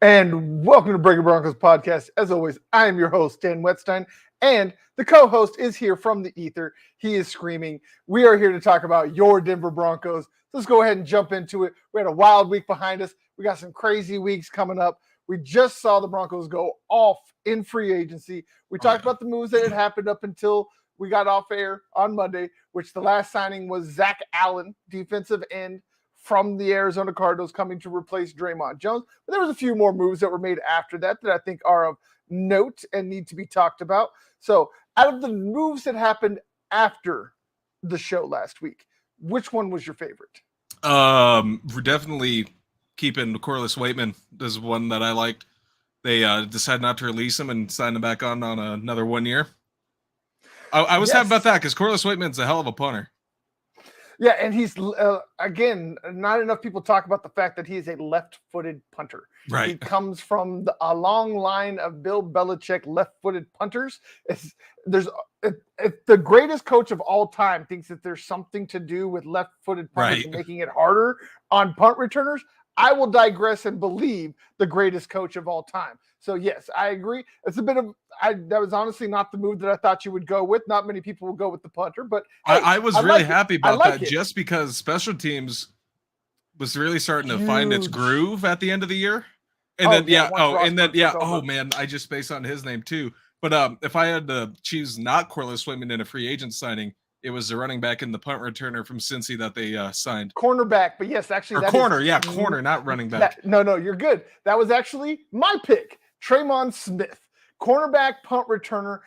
And welcome to Breakin Broncos podcast. As always, I am your host, Dan Wetstein, and the co-host is here from the ether. He is screaming. We are here to talk about your Denver Broncos. Let's go ahead and jump into it. We had a wild week behind us. We got some crazy weeks coming up. We just saw the Broncos go off in free agency. We talked about the moves that had happened up until we got off air on Monday, which the last signing was Zach Allen, defensive end from the Arizona Cardinals, coming to replace Draymond Jones. But there was a few more moves that were made after that I think are of note and need to be talked about. So out of the moves that happened after the show last week, which one was your favorite? We're definitely keeping Corliss Waitman. This is one that I liked. They decided not to release him and sign him back on another 1 year. I was happy about that because Corliss Waitman's a hell of a punter. Yeah, and he's, again, not enough people talk about the fact that he is a left-footed punter. Right. He comes from a long line of Bill Belichick left-footed punters. If the greatest coach of all time thinks that there's something to do with left-footed punters and making it harder on punt returners, I will digress and believe the greatest coach of all time. So, yes, I agree. It's a bit of that was honestly not the move that I thought you would go with. Not many people will go with the punter, but hey, I was really happy about that it. Just because special teams was really starting to find its groove at the end of the year. And oh man, I just spaced on his name too. But if I had to choose not Corliss Waitman in a free agent signing, it was the running back and the punt returner from Cincy that they signed. Cornerback, but yes, actually, corner, not running back. No, you're good. That was actually my pick, Tremon Smith, cornerback, punt returner.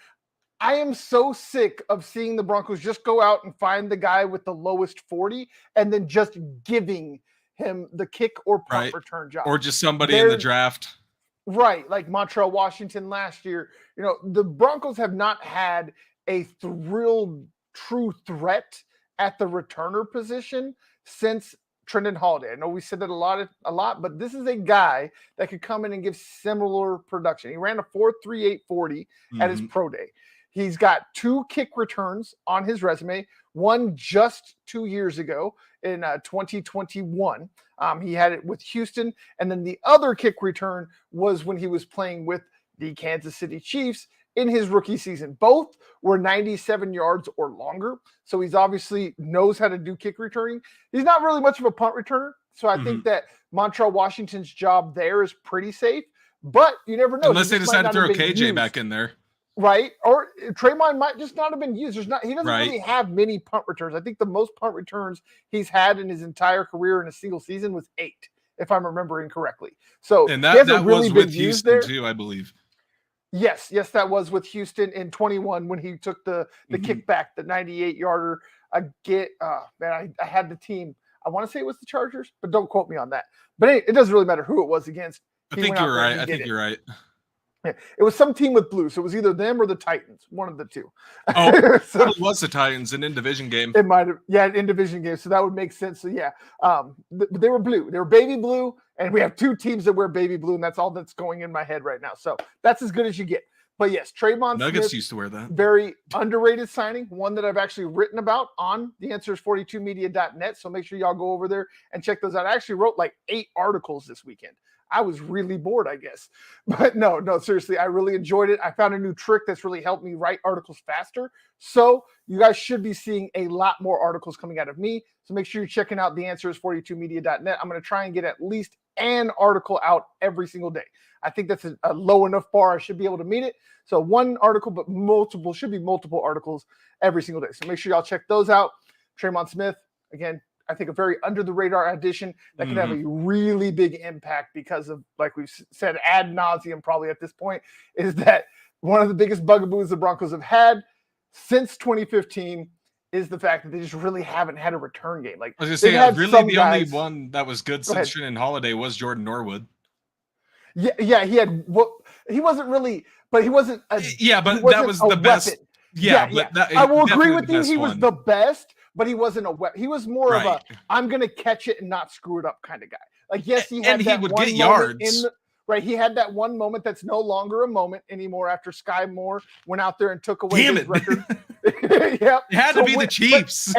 I am so sick of seeing the Broncos just go out and find the guy with the lowest 40 and then just giving him the kick or punt return job. Or just somebody in the draft. Right, like Montreal Washington last year. You know, the Broncos have not had a true threat at the returner position since Trendon Holiday. I know we said that a lot, but this is a guy that could come in and give similar production. He ran a 4.38 40 at his pro day. He's got 2 kick returns on his resume, one just 2 years ago in 2021. He had it with Houston, and then the other kick return was when he was playing with the Kansas City Chiefs in his rookie season. Both were 97 yards or longer. So he's obviously knows how to do kick returning. He's not really much of a punt returner. So I think that Montreal Washington's job there is pretty safe, but you never know. Unless they decide to throw KJ back in there. Right. Or Tremon might just not have been used. He doesn't really have many punt returns. I think the most punt returns he's had in his entire career in a single season was 8, if I'm remembering correctly. So and that was with Houston too, I believe. Yes, that was with Houston in 21 when he took the kickback, the 98-yarder. I had the team. I want to say it was the Chargers, but don't quote me on that. But it doesn't really matter who it was against. I think you're right. Yeah, it was some team with blue, so it was either them or the Titans, one of the two. Oh, so, it was the Titans in division game. It might have, in division game, so that would make sense. So yeah, they were blue. They were baby blue, and we have 2 teams that wear baby blue, and that's all that's going in my head right now. So that's as good as you get. But yes, Tremon Nuggets Smith, used to wear that. Very underrated signing, one that I've actually written about on theanswers42media.net. So make sure y'all go over there and check those out. I actually wrote like 8 articles this weekend. I was really bored, I guess. But no, seriously, I really enjoyed it. I found a new trick that's really helped me write articles faster. So you guys should be seeing a lot more articles coming out of me. So make sure you're checking out theanswers42media.net. I'm going to try and get at least an article out every single day. I think that's a low enough bar. I should be able to meet it. So 1 article, but should be multiple articles every single day. So make sure y'all check those out. Tremon Smith, again, I think a very under the radar addition that could have a really big impact because of, like we've said ad nauseum probably at this point, is that one of the biggest bugaboos the Broncos have had since 2015 is the fact that they just really haven't had a return game. Like I was going to say, really the only one that was good since Trendon Holiday was Jordan Norwood. Yeah, he had. Well, he wasn't really, but he wasn't. But that was the best. Weapon. Yeah. I will agree with you. He was the best, but he wasn't a weapon. He was more of a I'm going to catch it and not screw it up kind of guy. Like yes, he had that would get yards. He had that one moment that's no longer a moment anymore after Sky Moore went out there and took away his record. Yep. It had to be the Chiefs.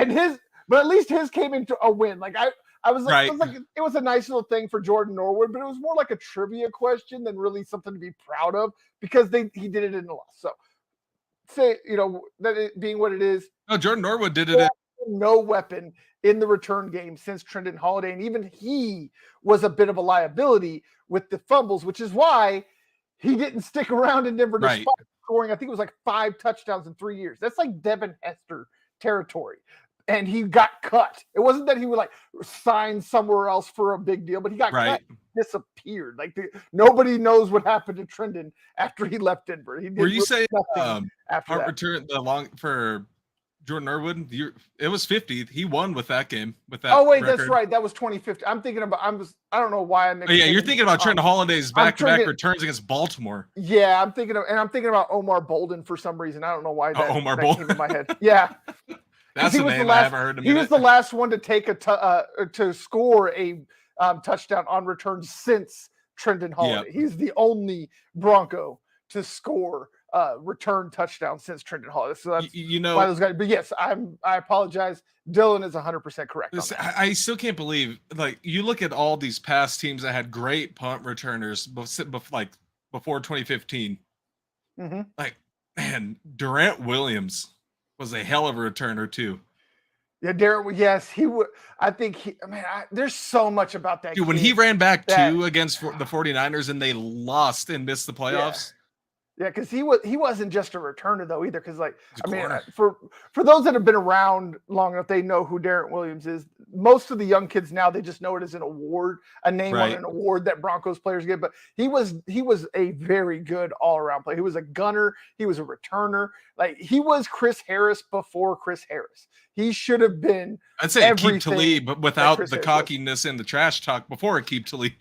But at least his came into a win. Like I was like, it was a nice little thing for Jordan Norwood, but it was more like a trivia question than really something to be proud of because he did it in the loss. So say, that it being what it is. No, Jordan Norwood did it. No weapon in the return game since Trendon Holiday, and even he was a bit of a liability with the fumbles, which is why he didn't stick around in Denver despite scoring. I think it was like 5 touchdowns in 3 years. That's like Devin Hester territory. And he got cut. It wasn't that he would like sign somewhere else for a big deal, but he got cut, disappeared. Like nobody knows what happened to Trendon after he left Denver. Were you saying after that return the long for Jordan Norwood? It was 50. He won with that game. With that. Oh wait, record. That's right. That was 2050. I'm thinking about. I don't know why I'm. You're thinking about Trent Holiday's back-to-back returns against Baltimore. Yeah, I'm thinking about Omar Bolden for some reason. I don't know why that, Omar that Bolden came in my head. Yeah. That's a name I haven't heard in a minute. He was the last one to take to score a touchdown on return since Trendon Holiday. Yep. He's the only Bronco to score return touchdown since Trendon Holiday. So that's why those guys. But yes, I apologize. Dylan is 100% correct. I still can't believe, like, you look at all these past teams that had great punt returners before 2015. Mm-hmm. Like, man, Durant Williams was a hell of a returner too. Yeah, Derek. Yes, he would. I think there's so much about that. Dude, when he ran back against the 49ers and they lost and missed the playoffs. Yeah, because he wasn't just a returner though either. Because for those that have been around long enough, they know who Darren Williams is. Most of the young kids now, they just know it as an award, a name on an award that Broncos players get. But he was a very good all around player. He was a gunner. He was a returner. Like he was Chris Harris before Chris Harris. He should have been. I'd say Aqib Talib, but without the cockiness and the trash talk before Aqib Talib.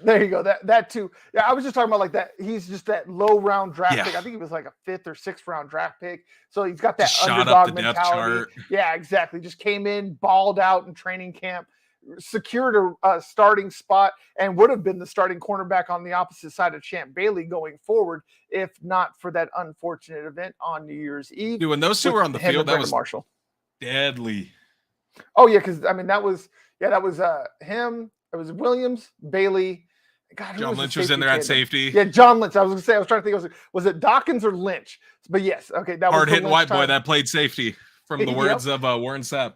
There you go. That too. Yeah, I was just talking about like that. He's just that low round draft pick. I think he was like a 5th or 6th round draft pick. So he's got that underdog mentality. Yeah, exactly. Just came in, balled out in training camp, secured a starting spot, and would have been the starting cornerback on the opposite side of Champ Bailey going forward, if not for that unfortunate event on New Year's Eve. Dude, when those two were on the field, that was Marshall. Deadly. Oh yeah, because that was him. It was Williams, Bailey. God, John Lynch was in there at safety. Yeah, John Lynch. I was trying to think. Was it Dawkins or Lynch? But yes, okay. That hard hitting white boy that played safety, from the words of Warren Sapp.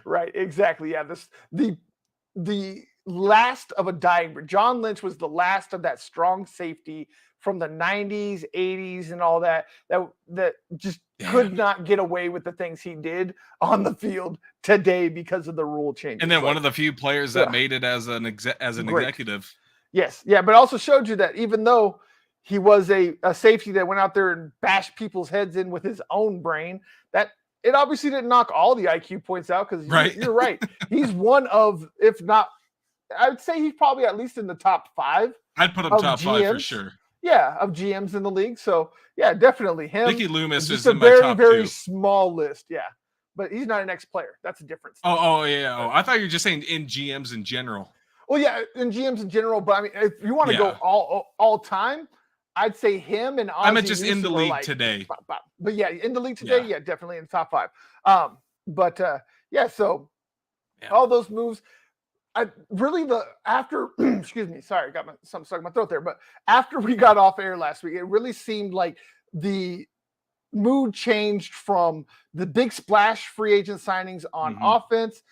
Right, exactly. Yeah, the last of a dying breed. John Lynch was the last of that strong safety from the 90s, 80s, and all that just could not get away with the things he did on the field today because of the rule change. And then one of the few players that made it as an executive. Yes, yeah, but also showed you that even though he was a safety that went out there and bashed people's heads in with his own brain, that it obviously didn't knock all the IQ points out because you're right. He's one of, if not, I would say he's probably at least in the top 5. I'd put him top 5 for sure. Yeah, of GMs in the league. So yeah, definitely him. Mickey Loomis is in my top 2. Very small list. Yeah, but he's not an ex-player. That's a difference. Oh yeah. Oh, I thought you were just saying in GMs in general. Well, yeah, in GMs in general. But I mean, if you want to go all time, I'd say him and Ozzie I meant just in the league today. But yeah, in the league today, yeah definitely in the top 5. So all those moves. Excuse me, sorry, I got something stuck in my throat there. But after we got off air last week, it really seemed like the mood changed from the big splash free agent signings on offense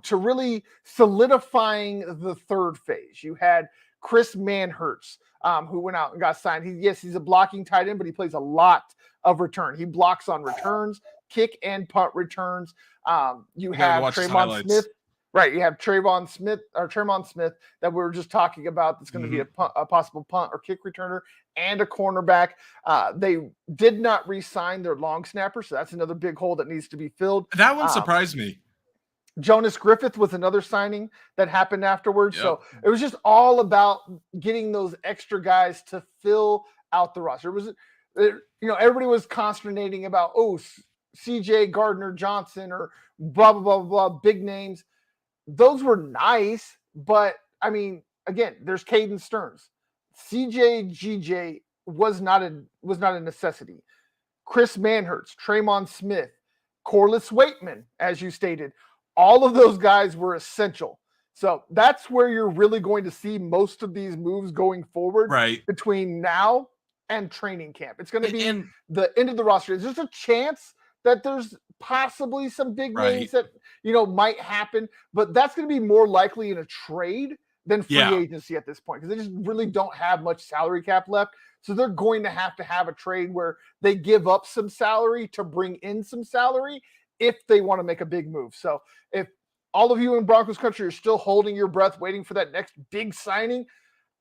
to really solidifying the third phase. You had Chris Manhertz, who went out and got signed. He's a blocking tight end, but he plays a lot of return. He blocks on returns, kick and punt returns. You have Tremont Smith. Right, you have Tremont Smith that we were just talking about. That's going to be a possible punt or kick returner and a cornerback. They did not re-sign their long snapper, so that's another big hole that needs to be filled. That one surprised me. Jonas Griffith was another signing that happened afterwards. Yep. So it was just all about getting those extra guys to fill out the roster. Everybody was consternating about CJ Gardner Johnson or blah blah blah blah big names. Those were nice, but I mean, again, there's Caden Stearns. GJ was not a necessity. Chris Manhertz, Tremont Smith, Corliss Waitman, as you stated, all of those guys were essential. So that's where you're really going to see most of these moves going forward between now and training camp. It's going to be the end of the roster. There's a chance that there's possibly some big names that, might happen, but that's going to be more likely in a trade than free agency at this point, because they just really don't have much salary cap left. So they're going to have a trade where they give up some salary to bring in some salary if they want to make a big move. So if all of you in Broncos country are still holding your breath, waiting for that next big signing,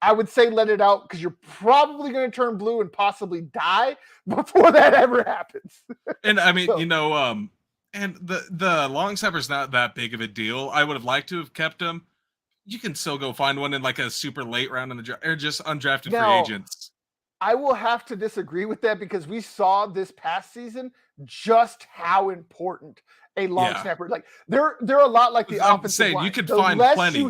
I would say let it out, because you're probably going to turn blue and possibly die before that ever happens. And I mean, and the long snapper's not that big of a deal. I would have liked to have kept him. You can still go find one in like a super late round in the draft, or just undrafted free agents. I will have to disagree with that, because we saw this past season just how important a long snapper. Like they're a lot like the offensive line. You could find plenty.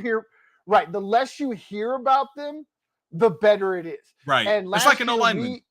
The less you hear about them, the better it is. Right. And it's like an alignment.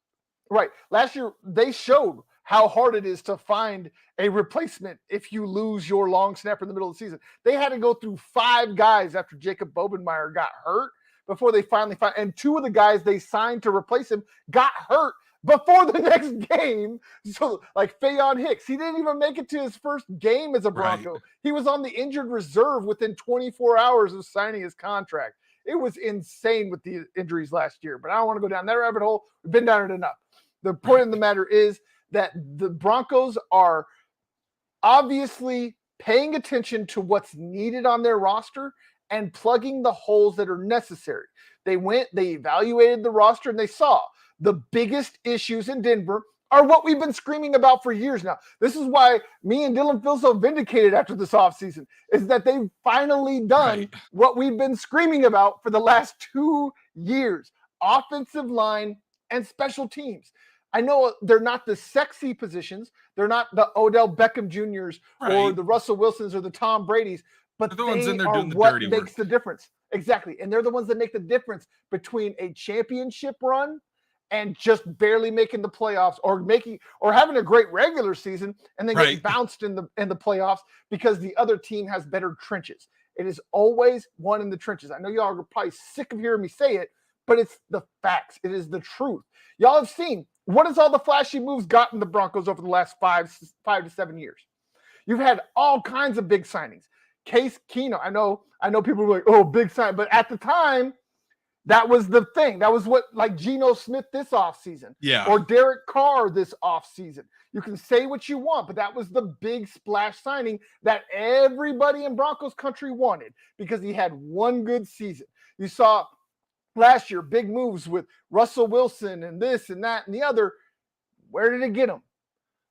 Last year they showed how hard it is to find a replacement if you lose your long snapper in the middle of the season. They had to go through 5 guys after Jacob Bobenmeyer got hurt before they finally found, and 2 of the guys they signed to replace him got hurt before the next game. So like Fayon Hicks, he didn't even make it to his first game as a Bronco. Right. He was on the injured reserve within 24 hours of signing his contract. It was insane with the injuries last year, but I don't want to go down that rabbit hole. We've been down it enough. The point of the matter is that the Broncos are obviously paying attention to what's needed on their roster and plugging the holes that are necessary. They evaluated the roster, and they saw the biggest issues in Denver are what we've been screaming about for years now. This is why me and Dylan feel so vindicated after this offseason, is that they've finally done what we've been screaming about for the last 2 years: offensive line and special teams. I know they're not the sexy positions. They're not the Odell Beckham Jr.'s or the Russell Wilsons or the Tom Brady's, but the ones in there doing the what dirty makes work. The difference. Exactly. And they're the ones that make the difference between a championship run and just barely making the playoffs, or having a great regular season and then getting bounced in the playoffs because the other team has better trenches. It is always one in the trenches. I know y'all are probably sick of hearing me say it, but it's the facts. It is the truth. Y'all have seen, what has all the flashy moves gotten the Broncos over the last 5 to 7 years? You've had all kinds of big signings. Case Keenum. I know people were like, oh, big sign. But at the time, that was the thing. That was what, like Geno Smith this offseason. Yeah. Or Derek Carr this offseason. You can say what you want, but that was the big splash signing that everybody in Broncos country wanted, because he had one good season. You saw last year big moves with Russell Wilson and this and that and the other. Where did it get him?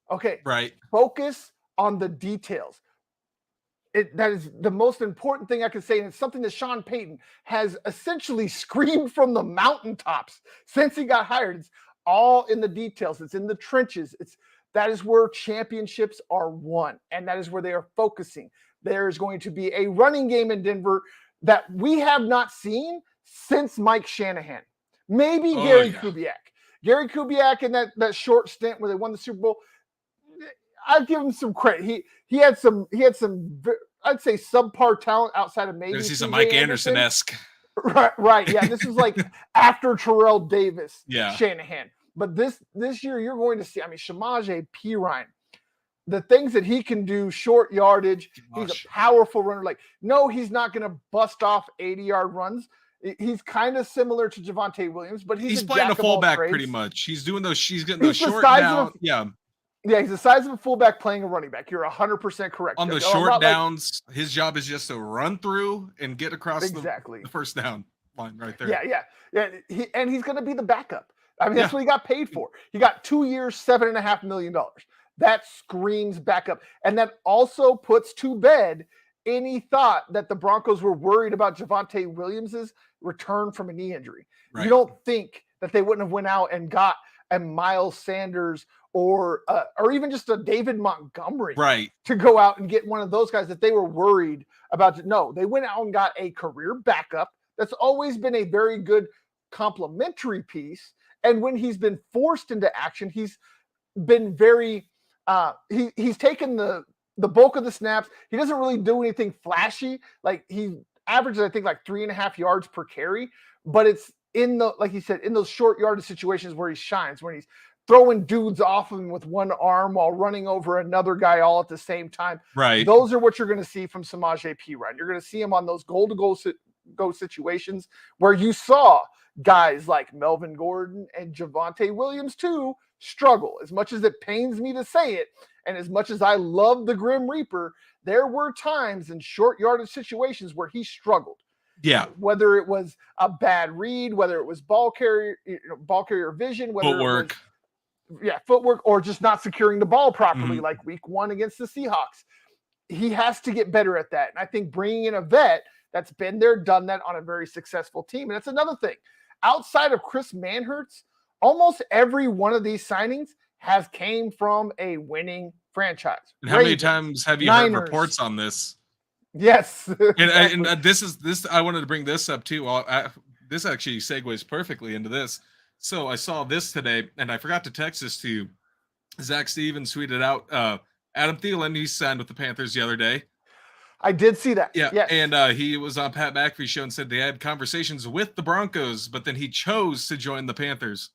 Okay. Right. Focus on the details. That is the most important thing I can say, and it's something that Sean Payton has essentially screamed from the mountaintops since he got hired. It's all in the details. It's in the trenches. That is where championships are won, and that is where they are focusing. There is going to be a running game in Denver that we have not seen since Mike Shanahan. Maybe Gary Kubiak. Gary Kubiak in that short stint where they won the Super Bowl, I'd give him some credit. He had some I'd say subpar talent outside of maybe. He's a Mike Anderson-esque. Right. Yeah, this is like after Terrell Davis, Shanahan. But this year you're going to see, Samaje Perine, the things that he can do, short yardage. He's a powerful runner. Like, no, he's not going to bust off 80-yard runs. He's kind of similar to Javonte Williams, but he's playing a fullback pretty much. He's doing those. She's getting those short down. Yeah, he's the size of a fullback pplaying a running back. You're 100% correct. On the short downs, his job is just to run through and get across the first down line right there. Yeah. He's going to be the backup. That's what he got paid for. He got 2 years, $7.5 million. That screams backup. And that also puts to bed any thought that the Broncos were worried about Javonte Williams's return from a knee injury. Right. You don't think that they wouldn't have went out and got a Miles Sanders or even just a David Montgomery to go out and get one of those guys that they were worried about. No, they went out and got a career backup. That's always been a very good complementary piece. And when he's been forced into action, he's been very he's taken the the bulk of the snaps. He doesn't really do anything flashy. Like he averages, I think, like 3.5 yards per carry, but it's in the, like he said, in those short yardage situations where he shines, when he's throwing dudes off him with one arm while running over another guy all at the same time. Right. Those are what you're going to see from Samaje Perine. You're going to see him on those goal-to-go situations where you saw guys like Melvin Gordon and Javonte Williams too struggle. As much as it pains me to say it, and as much as I love the Grim Reaper, there were times in short yardage situations where he struggled. Yeah. Whether it was a bad read, whether it was ball carrier vision, whether footwork. It was footwork, or just not securing the ball properly, like week 1 against the Seahawks. He has to get better at that. And I think bringing in a vet that's been there, done that on a very successful team. And that's another thing. Outside of Chris Manhertz, almost every one of these signings has came from a winning franchise. And how many times have you heard reports on this? Yes. And this. I wanted to bring this up too. This actually segues perfectly into this. So I saw this today, and I forgot to text this to you. Zach Stevens tweeted out Adam Thielen. He signed with the Panthers the other day. I did see that. Yeah. Yes. And he was on Pat McAfee's show and said they had conversations with the Broncos, but then he chose to join the Panthers.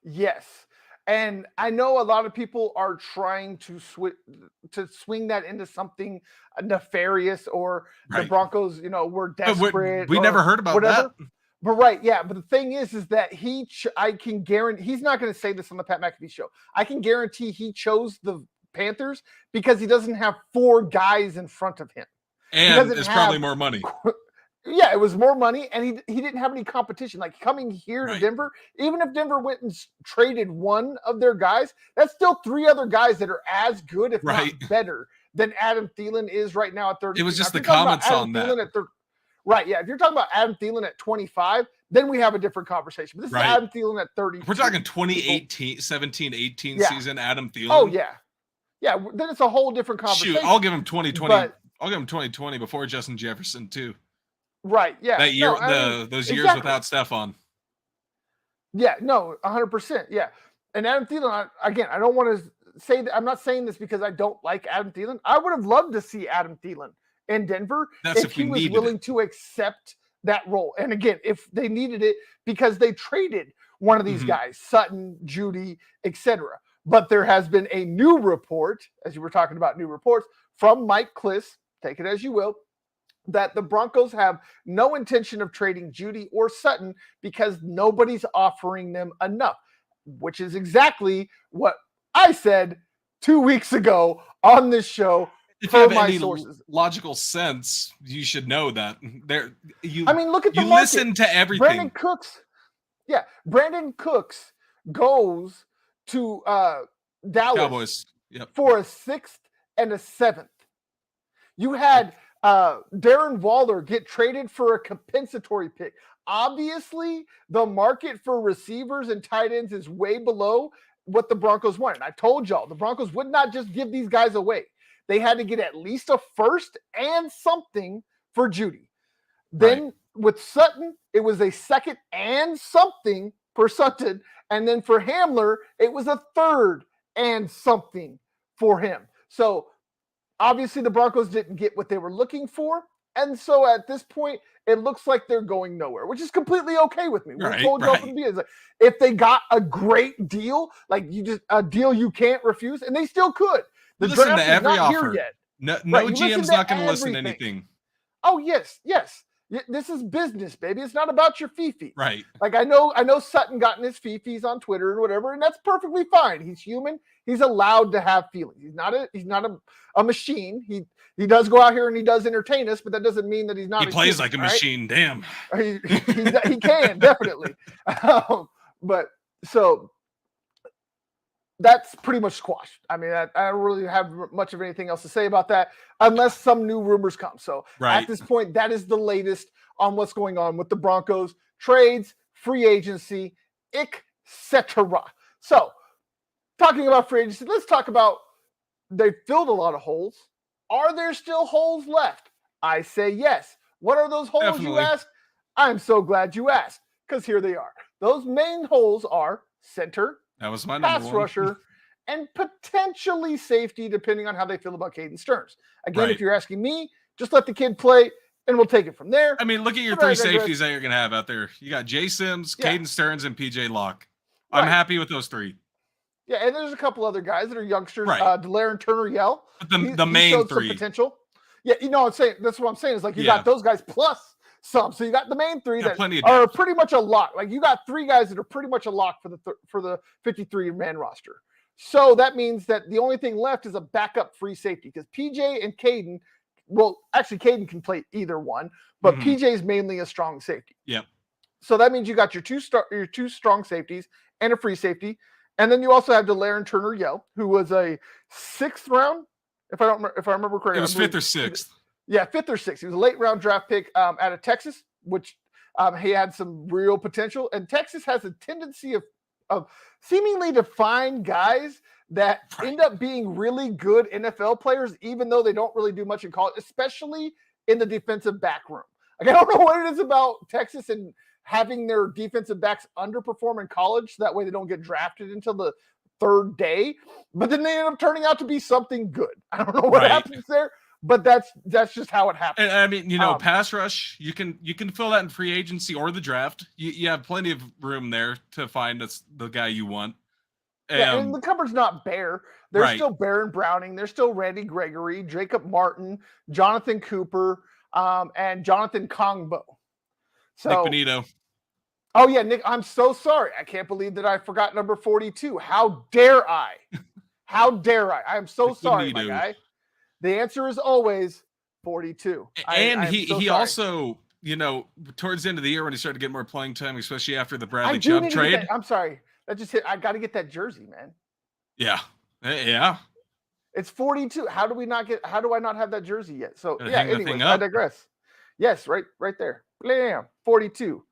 Yes. And I know a lot of people are trying to swing that into something nefarious, or the Broncos, were desperate. We never heard about that. But right, yeah. But the thing is that I can guarantee he's not going to say this on the Pat McAfee show. I can guarantee he chose the Panthers because he doesn't have 4 guys in front of him. And it's probably more money. Yeah, it was more money, and he didn't have any competition. Like coming here to Denver, even if Denver went and traded one of their guys, that's still 3 other guys that are as good, if not better, than Adam Thielen is right now at 30. It was just the comments on that. Right, yeah. If you're talking about Adam Thielen at 25, then we have a different conversation. But this is Adam Thielen at 30. We're talking 17-18 season Adam Thielen. Oh, yeah. Yeah, then it's a whole different conversation. Shoot, I'll give him 2020. I'll give him 2020 before Justin Jefferson, too. Right, yeah. That year, those years without Stephon. Yeah, no, 100%, yeah. And Adam Thielen, again, I don't want to say that. I'm not saying this because I don't like Adam Thielen. I would have loved to see Adam Thielen in Denver if he was willing to accept that role. And again, if they needed it, because they traded one of these guys, Sutton, Judy, etc. But there has been a new report, as you were talking about new reports, from Mike Kliss, take it as you will, that the Broncos have no intention of trading Judy or Sutton because nobody's offering them enough, which is exactly what I said 2 weeks ago on this show. If you have any logical sense, you should know that. Look at the market. Listen to everything. Brandon Cooks goes to Dallas Cowboys for a 6th and a 7th. You had Darren Waller get traded for a compensatory pick. Obviously, the market for receivers and tight ends is way below what the Broncos wanted. I told y'all, the Broncos would not just give these guys away. They had to get at least a 1st and something for Judy. Then with Sutton, it was a 2nd and something for Sutton. And then for Hamler, it was a 3rd and something for him. So obviously the Broncos didn't get what they were looking for. And so at this point, it looks like they're going nowhere, which is completely okay with me. We told you from the beginning, if they got a great deal, like a deal you can't refuse, and they still could. The draft is not offer. Here yet. No GM's not going to listen to anything. Oh, yes. This is business, baby. It's not about your fee. Right. Like I know Sutton got in his fees on Twitter and whatever, and that's perfectly fine. He's human. He's allowed to have feelings. He's not a machine. He does go out here and he does entertain us, but that doesn't mean that he's not. He plays like a machine. Damn. He can definitely. But so that's pretty much squashed. I mean, I don't really have much of anything else to say about that unless some new rumors come. So at this point, that is the latest on what's going on with the Broncos, trades, free agency, etc. So talking about free agency, let's talk about they filled a lot of holes. Are there still holes left? I say yes. What are those holes, Definitely. you ask? I'm so glad you asked, because here they are. Those main holes are center, that was my pass rusher, and potentially safety, depending on how they feel about Caden Stearns. Again, Right. if you're asking me, just let the kid play, and we'll take it from there. I mean, look at your three safeties that you're going to have out there. You got Jay Sims, Caden Stearns, and PJ Locke. I'm happy with those three. Yeah, and there's a couple other guys that are youngsters. Right. Delaren Turner-Yell. But the main showed three. Some potential. Yeah, I'm saying, that's what I'm saying, is like you got those guys plus some. So you got the main three that are pretty much a lock. Like you got three guys that are pretty much a lock for the 53-man roster. So that means that the only thing left is a backup free safety, because PJ and Caden, well, actually Caden can play either one, but PJ is mainly a strong safety. Yeah. So that means you got your two strong safeties and a free safety. And then you also have Delaren Turner-Yell, who was a 6th round, if I remember correctly. It was 5th or 6th. Yeah, 5th or 6th. He was a late round draft pick out of Texas, which he had some real potential. And Texas has a tendency of seemingly to find guys that end up being really good NFL players, even though they don't really do much in college, especially in the defensive back room. Like, I don't know what it is about Texas and having their defensive backs underperform in college, so that way they don't get drafted until the 3rd day, but then they end up turning out to be something good. I don't know what happens there, but that's just how it happens. And I mean, pass rush, you can fill that in free agency or the draft. You have plenty of room there to find the guy you want. And the cupboard's not bare. There's still Baron Browning. There's still Randy Gregory, Jacob Martin, Jonathan Cooper, and Jonathan Kongbo. So, Nick Benito. Oh, yeah, Nick, I'm so sorry. I can't believe that I forgot number 42. How dare I? How dare I? I'm so sorry, my guy. The answer is always 42. And he also, towards the end of the year when he started to get more playing time, especially after the Bradley Chubb trade. I'm sorry. That just hit. I got to get that jersey, man. Yeah. Yeah. It's 42. How do I not have that jersey yet? So, anyway, I digress. Yes, right there. Blam, 42.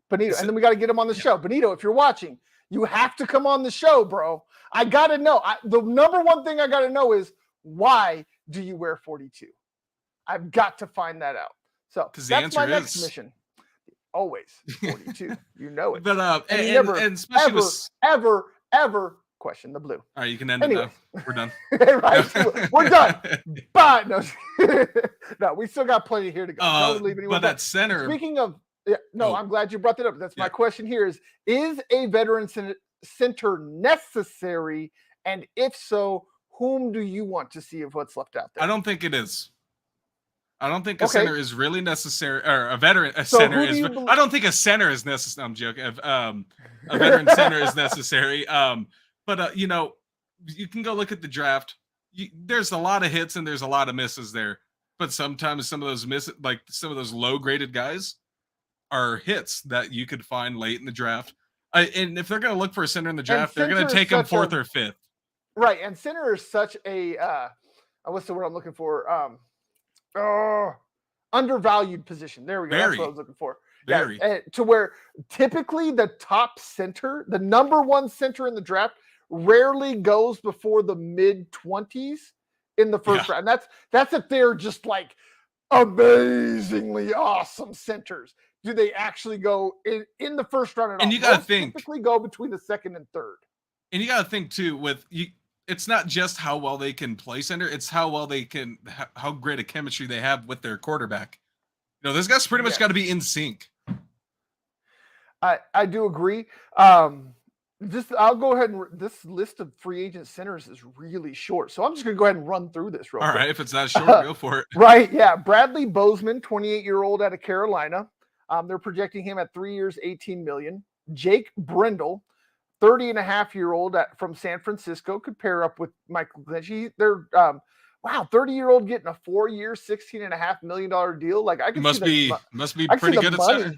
Benito. And then we got to get him on the show. Benito, if you're watching, you have to come on the show, bro. I got to know. The number one thing I got to know is, why do you wear 42? I've got to find that out. So that's my next mission. Always 42. You know it. But and especially ever question the blue. All right, you can end it now. We're done. Right, we're done. But no, we still got plenty here to go. Don't leave anyone. But that center. Speaking of, I'm glad you brought that up. That's my question here: is a veteran center necessary? And if so, whom do you want to see of what's left out there? I don't think it is. I don't think a center is really necessary, or a center is. I don't think a center is necessary. I'm joking. A veteran center is necessary. But you can go look at the draft. There's a lot of hits and there's a lot of misses there. But sometimes some of those misses, like some of those low-graded guys, are hits that you could find late in the draft. And if they're going to look for a center in the draft, they're going to take them 4th or 5th. Right, and center is such a what's the word I'm looking for? Undervalued position. There we go. That's what I was looking for. Very. Yeah, to where typically the top center, the number one center in the draft, rarely goes before the mid-20s in the first round. That's if they're just like amazingly awesome centers. Do they actually go in the first round at all? And you got to think. Typically go between the 2nd and 3rd. And you got to think too it's not just how well they can play center, it's how well they can, how great a chemistry they have with their quarterback. This guy's pretty much got to be in sync. I do agree. I'll go ahead and this list of free agent centers is really short, so I'm just going to go ahead and run through this real quick. All right, if it's not short, go for it. Right, yeah. Bradley Bozeman, 28-year-old out of Carolina. They're projecting him at 3 years, $18 million. Jake Brendel, 30-and-a-half-year-old from San Francisco, could pair up with Michael Glenn. They're 30-year-old getting a 4-year, $16.5 million deal. Like, I can must be pretty good at center.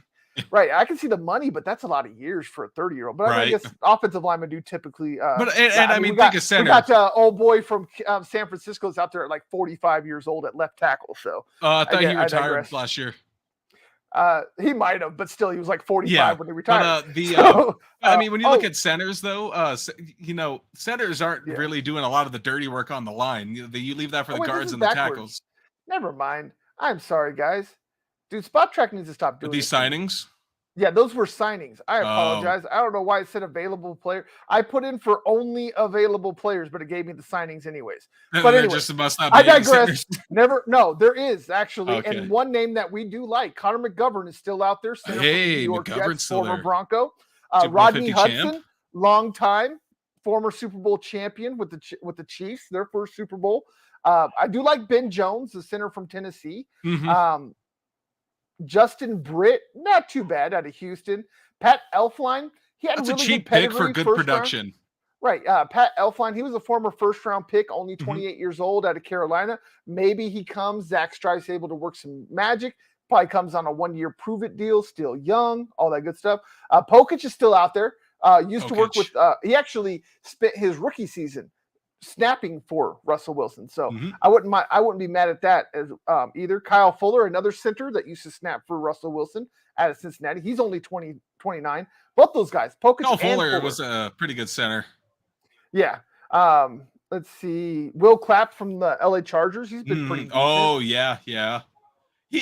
Right, I can see the money, but that's a lot of years for a 30-year-old. But I guess offensive linemen do typically. Think of center. We got old boy from San Francisco's out there at like 45 years old at left tackle. So I thought he retired last year. He might have, but still, he was like 45 when he retired. When you look at centers, though, centers aren't really doing a lot of the dirty work on the line. You leave that for the guards and the tackles. Never mind. I'm sorry, guys. Dude, Spot Track needs to stop doing these signings. Yeah, those were signings. I apologize. I don't know why it said available player. I put in for only available players, but it gave me the signings anyways. But anyway, just must not I be digress. No, there is actually. Okay. And one name that we do like, Connor McGovern is still out there. Center from the New York Jets, former Bronco. Rodney Hudson, long time, former Super Bowl champion with the Chiefs, their first Super Bowl. I do like Ben Jones, the center from Tennessee. Mm-hmm. Justin Britt, not too bad out of Houston. Pat Elflein, he had That's really a cheap good pick for good production. Right. Pat Elflein, he was a former first-round pick, only 28 years old out of Carolina. Maybe he comes. Zach Strice able to work some magic. Probably comes on a one-year prove-it deal, still young, all that good stuff. Pokich is still out there. Used to work with he actually spent his rookie season snapping for Russell Wilson. So I wouldn't be mad at that as either. Kyle Fuller, another center that used to snap for Russell Wilson out of Cincinnati. He's only 29. Both those guys. Kyle Fuller was a pretty good center. Yeah. Let's see. Will Clapp from the LA Chargers. He's been pretty decent. Oh, yeah.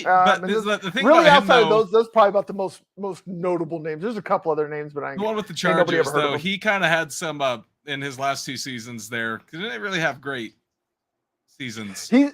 But the thing really about outside him, of those probably about the most notable names. There's a couple other names, but the one with the Chargers, though, he kind of had some in his last 2 seasons there. Because he didn't really have great seasons. He's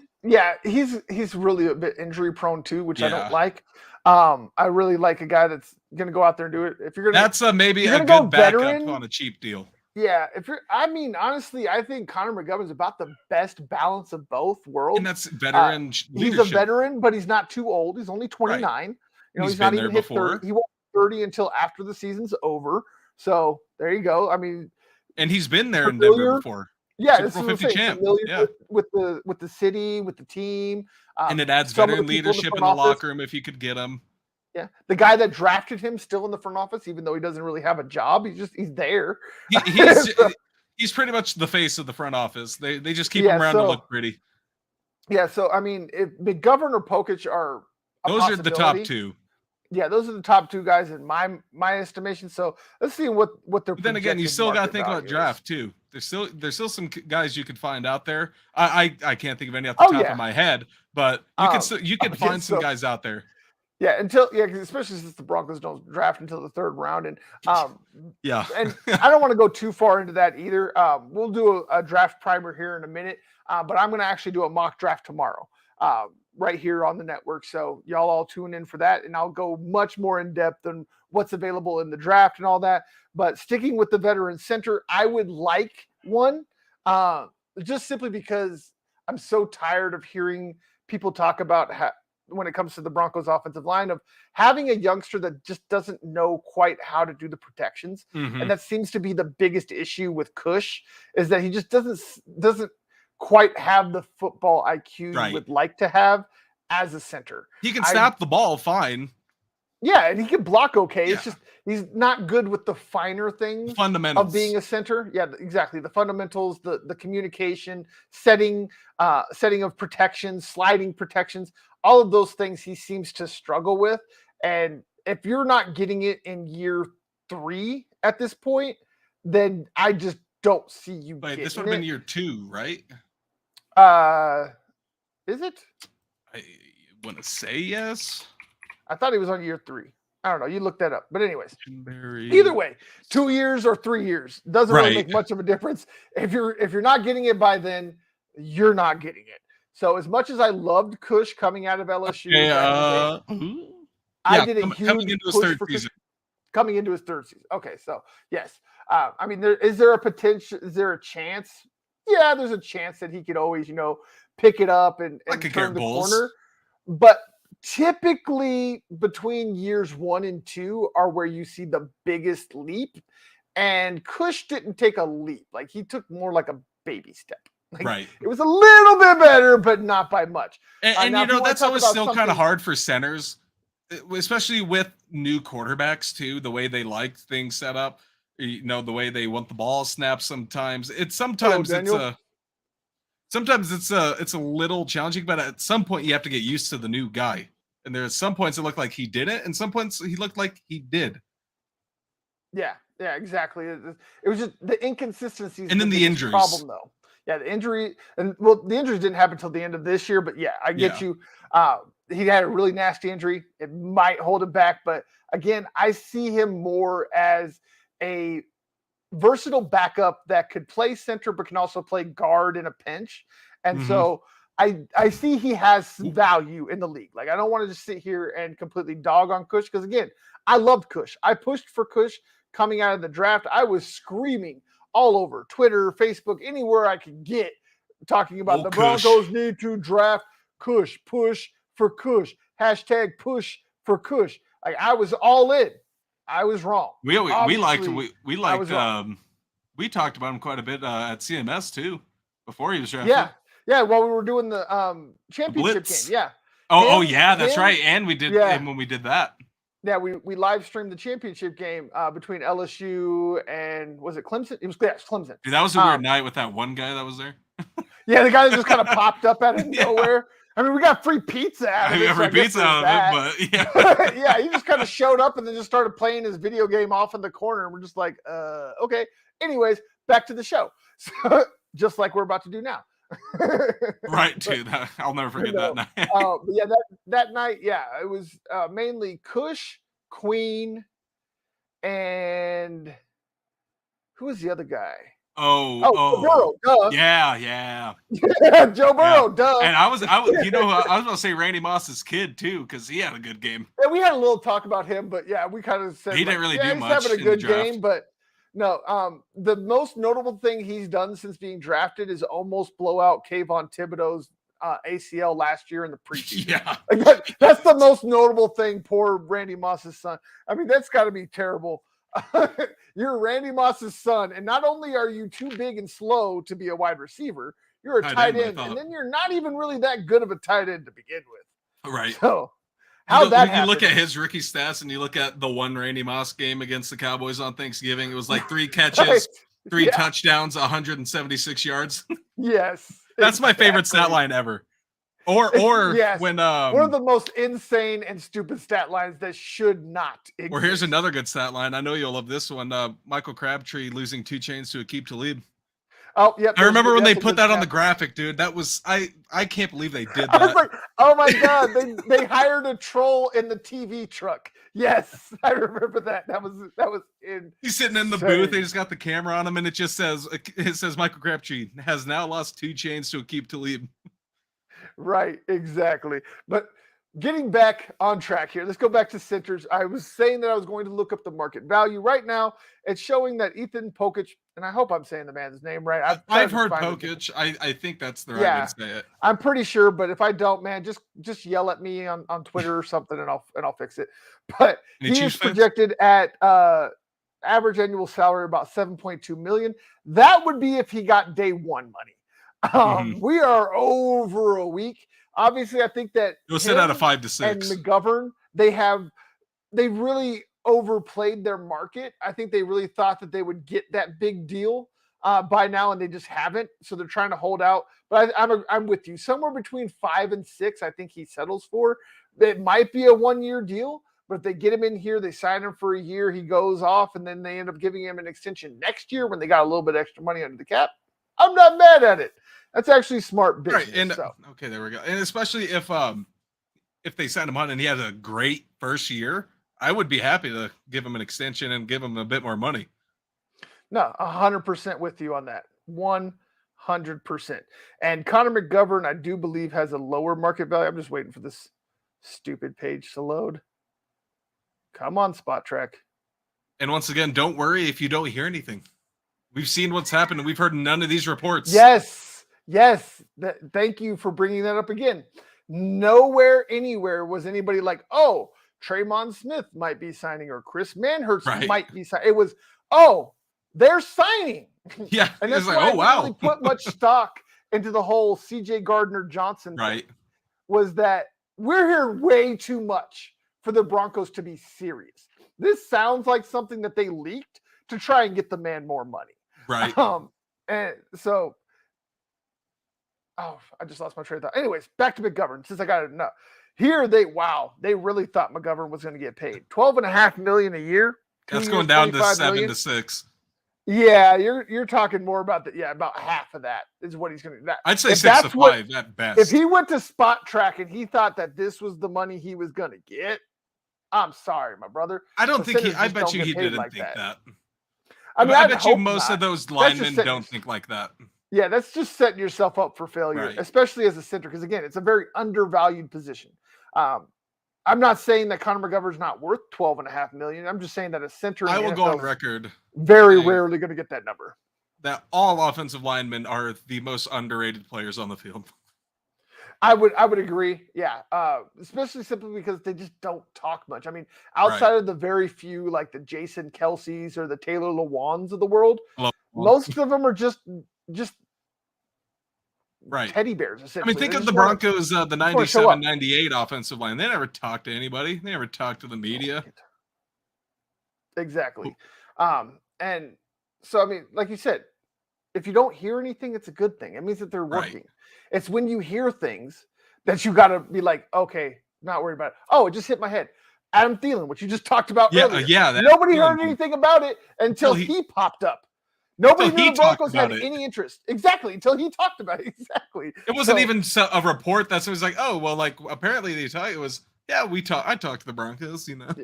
really a bit injury prone too, which I don't like. I really like a guy that's going to go out there and do it. If you're going to, that's maybe a good backup on a cheap deal. Yeah, honestly, I think Connor McGovern is about the best balance of both worlds. And that's veteran leadership. He's a veteran, but he's not too old. He's only 29. Right. He's not even hit 30. He won't be 30 until after the season's over. So there you go. I mean, and he's been there in Denver before. Yeah, this is 50 champ. With the city, with the team. And it adds veteran leadership in the locker room if you could get him. Yeah, the guy that drafted him still in the front office, even though he doesn't really have a job. He's there. He's pretty much the face of the front office. They just keep him around to look pretty. Yeah, so I mean, if McGovern or Pokich are those are the top 2. Yeah, those are the top 2 guys in my estimation. So let's see what they're. But then again, you still got to think about draft too. There's still some guys you could find out there. I can't think of any off the top of my head, but you can find some guys out there. Yeah, especially since the Broncos don't draft until the 3rd round, and and I don't want to go too far into that either. We'll do a draft primer here in a minute, but I'm going to actually do a mock draft tomorrow, right here on the network. So y'all all tune in for that, and I'll go much more in depth on what's available in the draft and all that. But sticking with the veteran center, I would like one, just simply because I'm so tired of hearing people talk about when it comes to the Broncos offensive line, of having a youngster that just doesn't know quite how to do the protections. And that seems to be the biggest issue with Cush, is that he just doesn't quite have the football IQ you would like to have as a center. He can snap the ball fine. Yeah, and he can block okay. It's just he's not good with the finer things of being a center. Yeah, exactly. The fundamentals, the communication, setting of protections, sliding protections, all of those things he seems to struggle with. And if you're not getting it in year 3 at this point, then I just don't see you getting it. This would have been year 2, right? Is it? I want to say yes. I thought he was on year 3. I don't know. You look that up. But anyways, either way, 2 years or 3 years doesn't really make much of a difference. If you're not getting it by then, you're not getting it. So as much as I loved Cush coming out of LSU, I did a huge push for Cush coming into his 3rd season. Okay, so yes. I mean, is there a chance? Yeah, there's a chance that he could always, pick it up and turn the corner. But typically between years 1 and 2 are where you see the biggest leap. And Cush didn't take a leap. Like, he took more like a baby step. Like, it was a little bit better, but not by much. And that's always still kind of hard for centers, especially with new quarterbacks too, the way they like things set up, the way they want the ball snapped sometimes. Sometimes it's a little challenging, but at some point you have to get used to the new guy. And there's some points it looked like he didn't, and some points he looked like he did. Yeah, exactly. It was just the inconsistencies. And then the injuries. Problem, though. Yeah, the injuries didn't happen until the end of this year, but yeah, I get you. he had a really nasty injury. It might hold him back. But again, I see him more as a versatile backup that could play center but can also play guard in a pinch. And so I see he has value in the league. Like, I don't want to just sit here and completely dog on Kush because, again, I loved Kush. I pushed for Kush coming out of the draft. I was screaming all over Twitter, Facebook, anywhere I could get, talking about the Broncos need to draft Kush, push for Kush, hashtag push for Kush. Like, I was all in. I was wrong. We liked we talked about him quite a bit at CMS too before he was drafted. Yeah. While we were doing the championship game. Yeah. That's right. And we did when we did that. Yeah, we live streamed the championship game between LSU and was it Clemson? It was Clemson. Dude, that was a weird night with that one guy that was there. Yeah, the guy that just kind of popped up out of nowhere. I mean, we got free pizza out of it. But yeah, he just kind of showed up and then just started playing his video game off in the corner. And we're just like, okay. Anyways, back to the show. So, just like we're about to do now. Right, dude. I'll never forget that night. But yeah, that night, it was mainly Kush, Queen, and who was the other guy? Joe Burrow, duh. Yeah. Joe Burrow, duh. And I was going to say Randy Moss's kid too, because he had a good game. Yeah, we had a little talk about him, but yeah, we kind of said he didn't really do much. He's having a good game, but no. The most notable thing he's done since being drafted is almost blow out Kayvon Thibodeau's ACL last year in the preseason. Yeah, like that's the most notable thing. Poor Randy Moss's son. I mean, that's got to be terrible. You're Randy Moss's son, and not only are you too big and slow to be a wide receiver, you're a tight end, and then you're not even really that good of a tight end to begin with. Right. So you look at his rookie stats, and you look at the one Randy Moss game against the Cowboys on Thanksgiving. It was like 3 catches, 3 touchdowns, 176 yards. Yes, that's my favorite stat line ever. Or when one of the most insane and stupid stat lines that should not exist. Or here's another good stat line. I know you'll love this one. Michael Crabtree losing 2 chains to Aqib Talib. Oh, yeah. I remember when they put that on the graphic, dude. That was I can't believe they did that. I was like, oh my god, they hired a troll in the TV truck. Yes, I remember that. That was in. He's sitting in the booth. They just got the camera on him, and it says Michael Crabtree has now lost 2 chains to Aqib Talib. Right, exactly. But getting back on track here, let's go back to centers. I was saying that I was going to look up the market value. Right now, it's showing that Ethan Pokic, and I hope I'm saying the man's name right. I've heard Pokic. I think that's the right way to say it. I'm pretty sure, but if I don't, man, just yell at me on Twitter or something, and I'll fix it. But he's projected at average annual salary about $7.2 million. That would be if he got day one money. We are over a week. Obviously, I think that you'll sit out of 5 to 6. And McGovern, they really overplayed their market. I think they really thought that they would get that big deal by now, and they just haven't. So they're trying to hold out. But I'm with you. Somewhere between 5 and 6, I think he settles for. It might be a 1-year deal, but if they get him in here, they sign him for a year, he goes off, and then they end up giving him an extension next year when they got a little bit extra money under the cap. I'm not mad at it. That's actually smart business. Right. And okay, there we go. And especially if they sign him on and he has a great first year, I would be happy to give him an extension and give him a bit more money. No, 100% with you on that. 100%. And Connor McGovern, I do believe, has a lower market value. I'm just waiting for this stupid page to load. Come on, Spot Track. And once again, don't worry if you don't hear anything. We've seen what's happened, and we've heard none of these reports. Yes. Thank you for bringing that up again. Nowhere, anywhere was anybody like, oh, Traymon Smith might be signing or Chris Manhurst might be signing. It was, oh, they're signing. Yeah. And that's why I didn't really put much stock into the whole CJ Gardner-Johnson thing, was that we're here way too much for the Broncos to be serious. This sounds like something that they leaked to try and get the man more money. Right. And so, I just lost my train of thought. Anyways, back to McGovern, since I got it enough. Here, they really thought McGovern was going to get paid $12.5 million a year. That's going down to 7 to 6. Yeah, you're talking more about about half of that is what he's going to. I'd say 6 to 5 at best. If he went to Spot Track and he thought that this was the money he was going to get, I'm sorry, my brother. I don't think he. I bet you he didn't think that. I mean, I bet you most of those linemen don't think like that. Yeah, that's just setting yourself up for failure, especially as a center, because again, it's a very undervalued position. I'm not saying that Connor McGovern's not worth $12.5 million. I'm just saying that a center. I will go on record. Very rarely going to get that number. That all offensive linemen are the most underrated players on the field. I would agree. Yeah. Especially simply because they just don't talk much. I mean, outside of the very few, like the Jason Kelce's or the Taylor Lewans of the world, most of them are just teddy bears. I mean, think of the Broncos, the 97, 98 offensive line. They never talked to anybody. They never talked to the media. Exactly. And so, I mean, like you said, if you don't hear anything, it's a good thing. It means that they're working. It's when you hear things that you got to be like, okay, not worried about it. Oh, it just hit my head. Adam Thielen, what you just talked about earlier. Yeah. Nobody heard anything about it until he popped up. Nobody knew the Broncos had any interest. Exactly, until he talked about it. Exactly. It wasn't even a report that was like, oh, well, like apparently they tell you it was, I talked to the Broncos, you know. Yeah.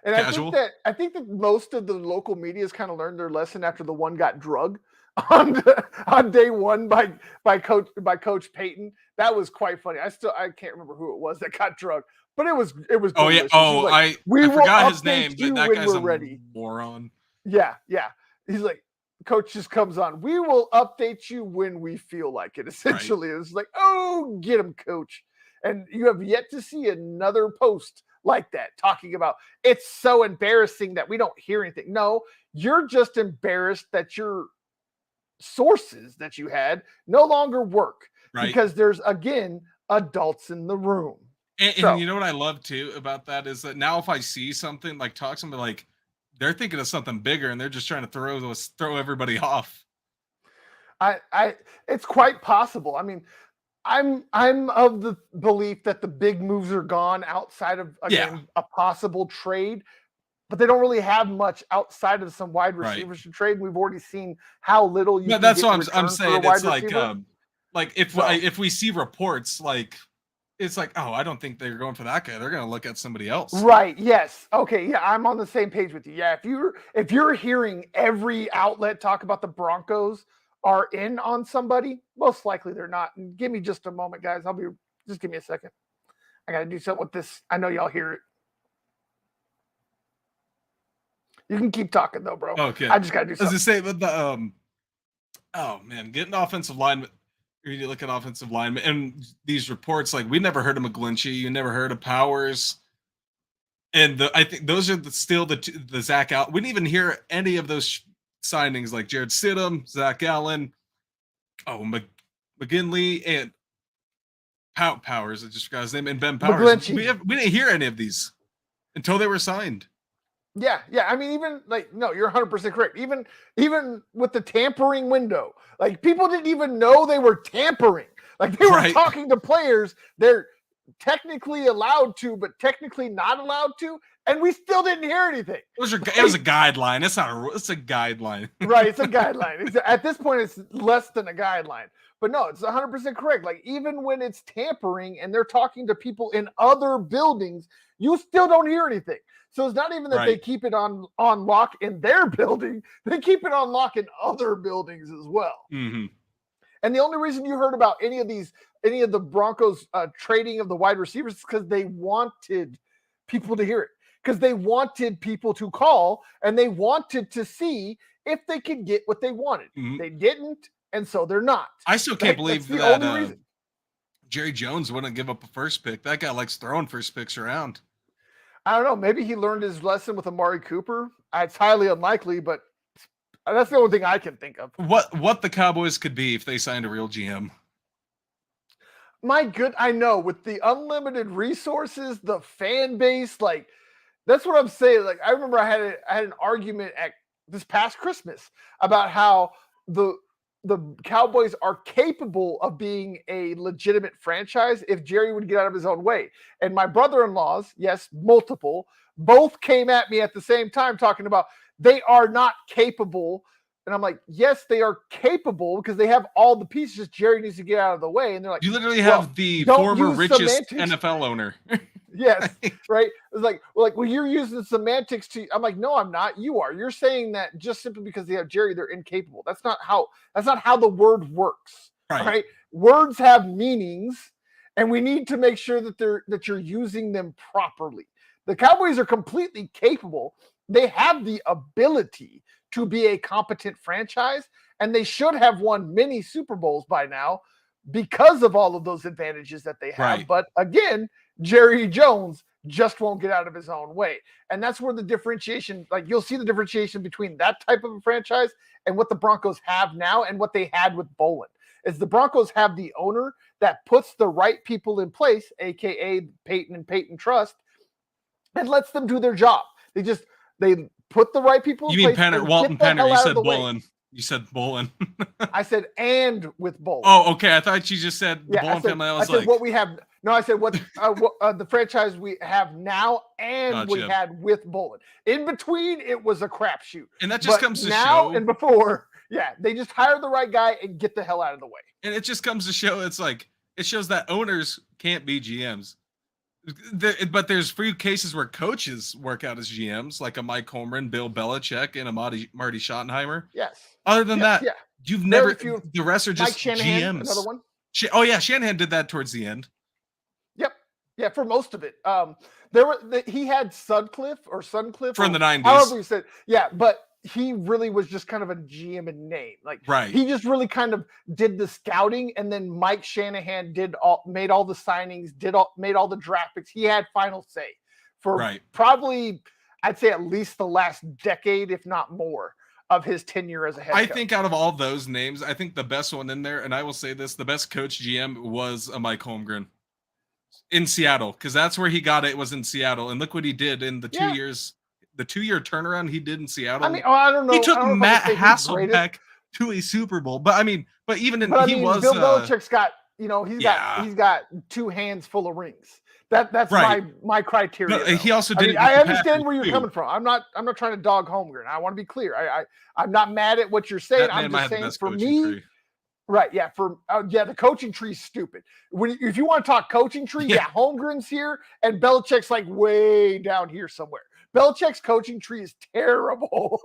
And I think that most of the local media's kind of learned their lesson after the one got drugged on day one by Coach Payton. That was quite funny. I can't remember who it was that got drugged, but it was. Oh yeah. Oh, like, I forgot his name, but that guy's a moron. Yeah. He's like, Coach just comes on. We will update you when we feel like it. Essentially, it's like, oh, get him, Coach. And you have yet to see another post like that talking about it's so embarrassing that we don't hear anything. No, you're just embarrassed that your sources that you had no longer work because there's again adults in the room. And you know what I love too about that is that now if I see something like somebody like they're thinking of something bigger and they're just trying to throw everybody off. It's quite possible. I mean, I'm of the belief that the big moves are gone outside of a possible trade, but they don't really have much outside of some wide receivers to trade. We've already seen how little you. That's what I'm saying. It's like if we see reports like. It's like, oh, I don't think they're going for that guy. They're going to look at somebody else. Right. Yes. Okay. Yeah. I'm on the same page with you. Yeah. If you're hearing every outlet talk about the Broncos are in on somebody, most likely they're not. And give me just a moment, guys. Just give me a second. I got to do something with this. I know y'all hear it. You can keep talking though, bro. Okay. I just got to do something. As I say, but oh man, getting offensive lineman. You look at offensive linemen and these reports, like we never heard of McGlinchey, you never heard of Powers, and I think those are still the Zach Allen. We didn't even hear any of those signings like Jared Stidham, Zach Allen, McGinley, and Powers. I just forgot his name, and Ben Powers. We didn't hear any of these until they were signed. Yeah. I mean, even you're 100% correct. Even with the tampering window, like people didn't even know they were tampering. Like they were talking to players they're technically allowed to, but technically not allowed to, and we still didn't hear anything. It was a guideline. It's a guideline. Right. It's a guideline. At this point, it's less than a guideline. But no, it's 100% correct. Like even when it's tampering and they're talking to people in other buildings, you still don't hear anything. So it's not even that they keep it on lock in their building. They keep it on lock in other buildings as well. Mm-hmm. And the only reason you heard about any of the Broncos trading of the wide receivers is because they wanted people to hear it. Because they wanted people to call and they wanted to see if they could get what they wanted. Mm-hmm. They didn't, and so they're not. I still can't believe that Jerry Jones wouldn't give up a first pick. That guy likes throwing first picks around. I don't know. Maybe he learned his lesson with Amari Cooper. It's highly unlikely, but that's the only thing I can think of. What the Cowboys could be if they signed a real GM. I know. With the unlimited resources, the fan base, like that's what I'm saying. Like I remember I had an argument at this past Christmas about how the Cowboys are capable of being a legitimate franchise if Jerry would get out of his own way. And my brother-in-laws, yes, multiple, both came at me at the same time talking about they are not capable And I'm like, yes, they are capable because they have all the pieces. Just Jerry needs to get out of the way. And they're like, you literally have the former richest NFL owner. Yes, right. It's like, well, you're using semantics to. I'm like, no, I'm not. You are. You're saying that just simply because they have Jerry, they're incapable. That's not how the word works. Right? Words have meanings, and we need to make sure that you're using them properly. The Cowboys are completely capable. They have the ability to be a competent franchise, and they should have won many Super Bowls by now because of all of those advantages that they have. Right. But again, Jerry Jones just won't get out of his own way. And that's where the differentiation, like you'll see the differentiation between that type of a franchise and what the Broncos have now and what they had with Bolin. Is the Broncos have the owner that puts the right people in place, aka Peyton and Peyton Trust, and lets them do their job. They put the right people in place. You mean Walton Penner? You said Bolin. You said Bolin. I said and with Bolin. Oh, okay. I thought you just said the Bolin family. I said what we have. No, I said what the franchise we have now and we had with Bolin. In between, it was a crapshoot. And that just comes to now show. And before, they just hire the right guy and get the hell out of the way. And it just comes to show. It's like it shows that owners can't be GMs. But there's few cases where coaches work out as GMs, like a Mike Holmgren, Bill Belichick, and a Marty Schottenheimer. Yes. Other than that, you've never. The rest are just Mike Shanahan, GMs. Another one. Shanahan did that towards the end. Yep. Yeah, for most of it. He had Sutcliffe from the 90s. However you said, but he really was just kind of a GM in name. Like he just really kind of did the scouting, and then Mike Shanahan made all the signings, made all the draft picks. He had final say for probably, I'd say, at least the last decade, if not more, of his tenure as a head coach. I think out of all those names, I think the best one in there, and I will say this, the best coach GM was a Mike Holmgren in Seattle, because that's where he got it, was in Seattle. And look what he did in the 2 years. The 2-year turnaround he did in Seattle. I mean, I don't know. He took Matt Hasselbeck to a Super Bowl. But Bill Belichick's got, he's got two hands full of rings. That's my criteria. No, he also did. I understand where you're coming from. I'm not trying to dog Holmgren. I want to be clear. I'm not mad at what you're saying. I'm just saying for me. Right, yeah. The coaching tree's stupid. If you want to talk coaching tree, Holmgren's here and Belichick's like way down here somewhere. Belichick's coaching tree is terrible.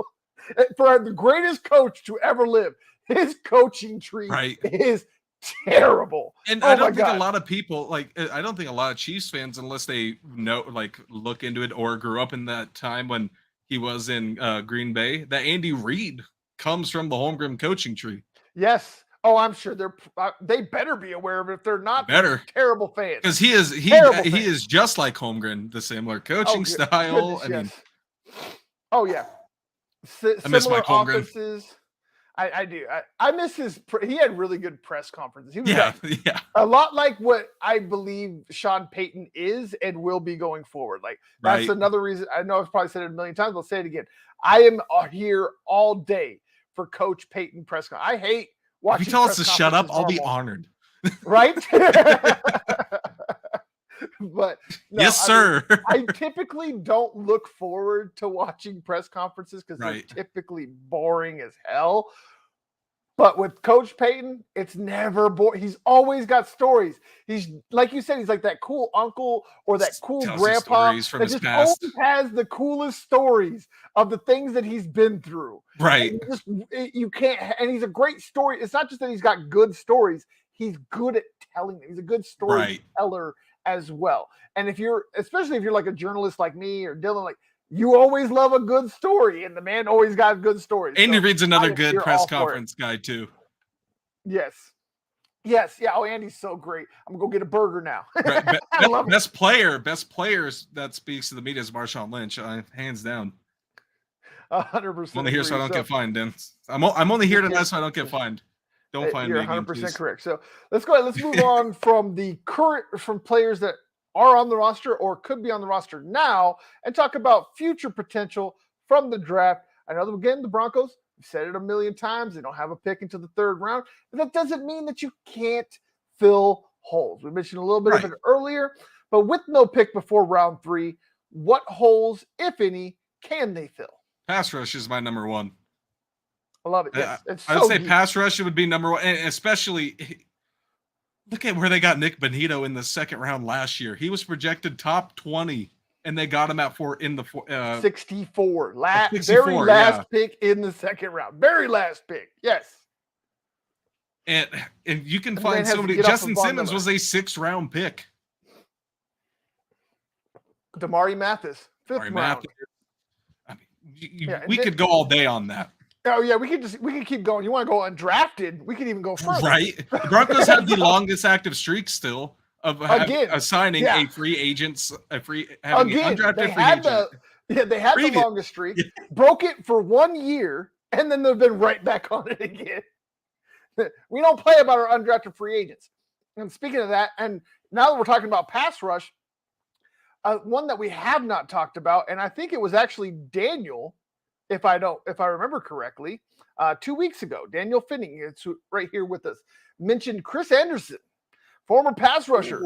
For the greatest coach to ever live, his coaching tree is terrible. And I don't think a lot of people, I don't think a lot of Chiefs fans, unless they know, look into it or grew up in that time when he was in Green Bay, that Andy Reid comes from the Holmgren coaching tree. Yes. Oh, I'm sure they better be aware of it. If they're not, they're terrible fans. Because he is just like Holmgren, the similar coaching style. Oh yeah, I miss Mike Holmgren. Offices. I do. I miss his. He had really good press conferences. He was a lot like what I believe Sean Payton is and will be going forward. That's another reason. I know I've probably said it a million times. I'll say it again. I am here all day for Coach Payton press conference. I hate. If you tell us to shut up, I'll be honored. Right? But yes, sir. I typically don't look forward to watching press conferences because they're typically boring as hell. But with Coach Payton, it's never boring. He's always got stories. He's like you said, he's like that cool uncle or that cool grandpa that just always has the coolest stories of the things that he's been through. Right. You can't, and he's a great story. It's not just that he's got good stories. He's good at telling them. He's a good storyteller as well. And especially if you're like a journalist like me or Dylan, you always love a good story, and the man always got good stories. Andy Reid's another good press conference guy too. Yes. Yeah. Oh, Andy's so great. I'm gonna go get a burger now. Best players that speaks to the media is Marshawn Lynch, hands down. 100%. I'm only here so I don't get fined, Dan. I'm only here tonight so I don't get fined. Don't find me. You're 100% correct. So let's go ahead. Let's move on from players that are on the roster or could be on the roster now and talk about future potential from the draft. I know, again, the Broncos, we've said it a million times, they don't have a pick until the third round, but that doesn't mean that you can't fill holes. We mentioned a little bit of it earlier, but with no pick before round 3, what holes, if any, can they fill? Pass rush is my number one. I love it. Yes, I would say pass rush would be number one, and especially look at where they got Nick Bonito in the second round last year. He was projected top 20, and they got him at 64. 64, very last pick in the second round. Very last pick. Yes. And you can find somebody. Justin Simmons was a 6th round pick. Damari Mathis, 5th round. I mean, we could go all day on that. Oh yeah, we could keep going. You want to go undrafted? We could even go further. Right. The Broncos have the longest active streak still of assigning a free agent, undrafted free agent. They had the longest streak, broke it for 1 year, and then they've been right back on it again. We don't play about our undrafted free agents. And speaking of that, and now that we're talking about pass rush, one that we have not talked about, and I think it was actually Daniel, if I remember correctly, 2 weeks ago, Daniel Finning, it's right here with us, mentioned Chris Anderson, former pass rusher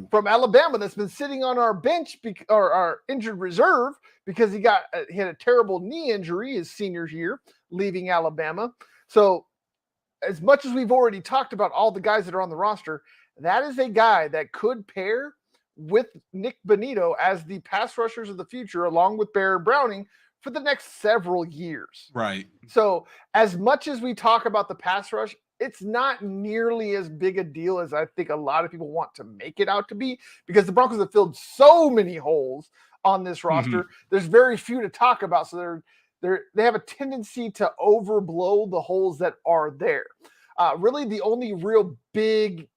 from Alabama that's been sitting on our bench or our injured reserve because he had a terrible knee injury his senior year, leaving Alabama. So as much as we've already talked about all the guys that are on the roster, that is a guy that could pair with Nick Bonito as the pass rushers of the future, along with Barrett Browning for the next several years. Right. So as much as we talk about the pass rush, it's not nearly as big a deal as I think a lot of people want to make it out to be, because the Broncos have filled so many holes on this roster. Mm-hmm. There's very few to talk about. So they have a tendency to overblow the holes that are there. Really the only real big,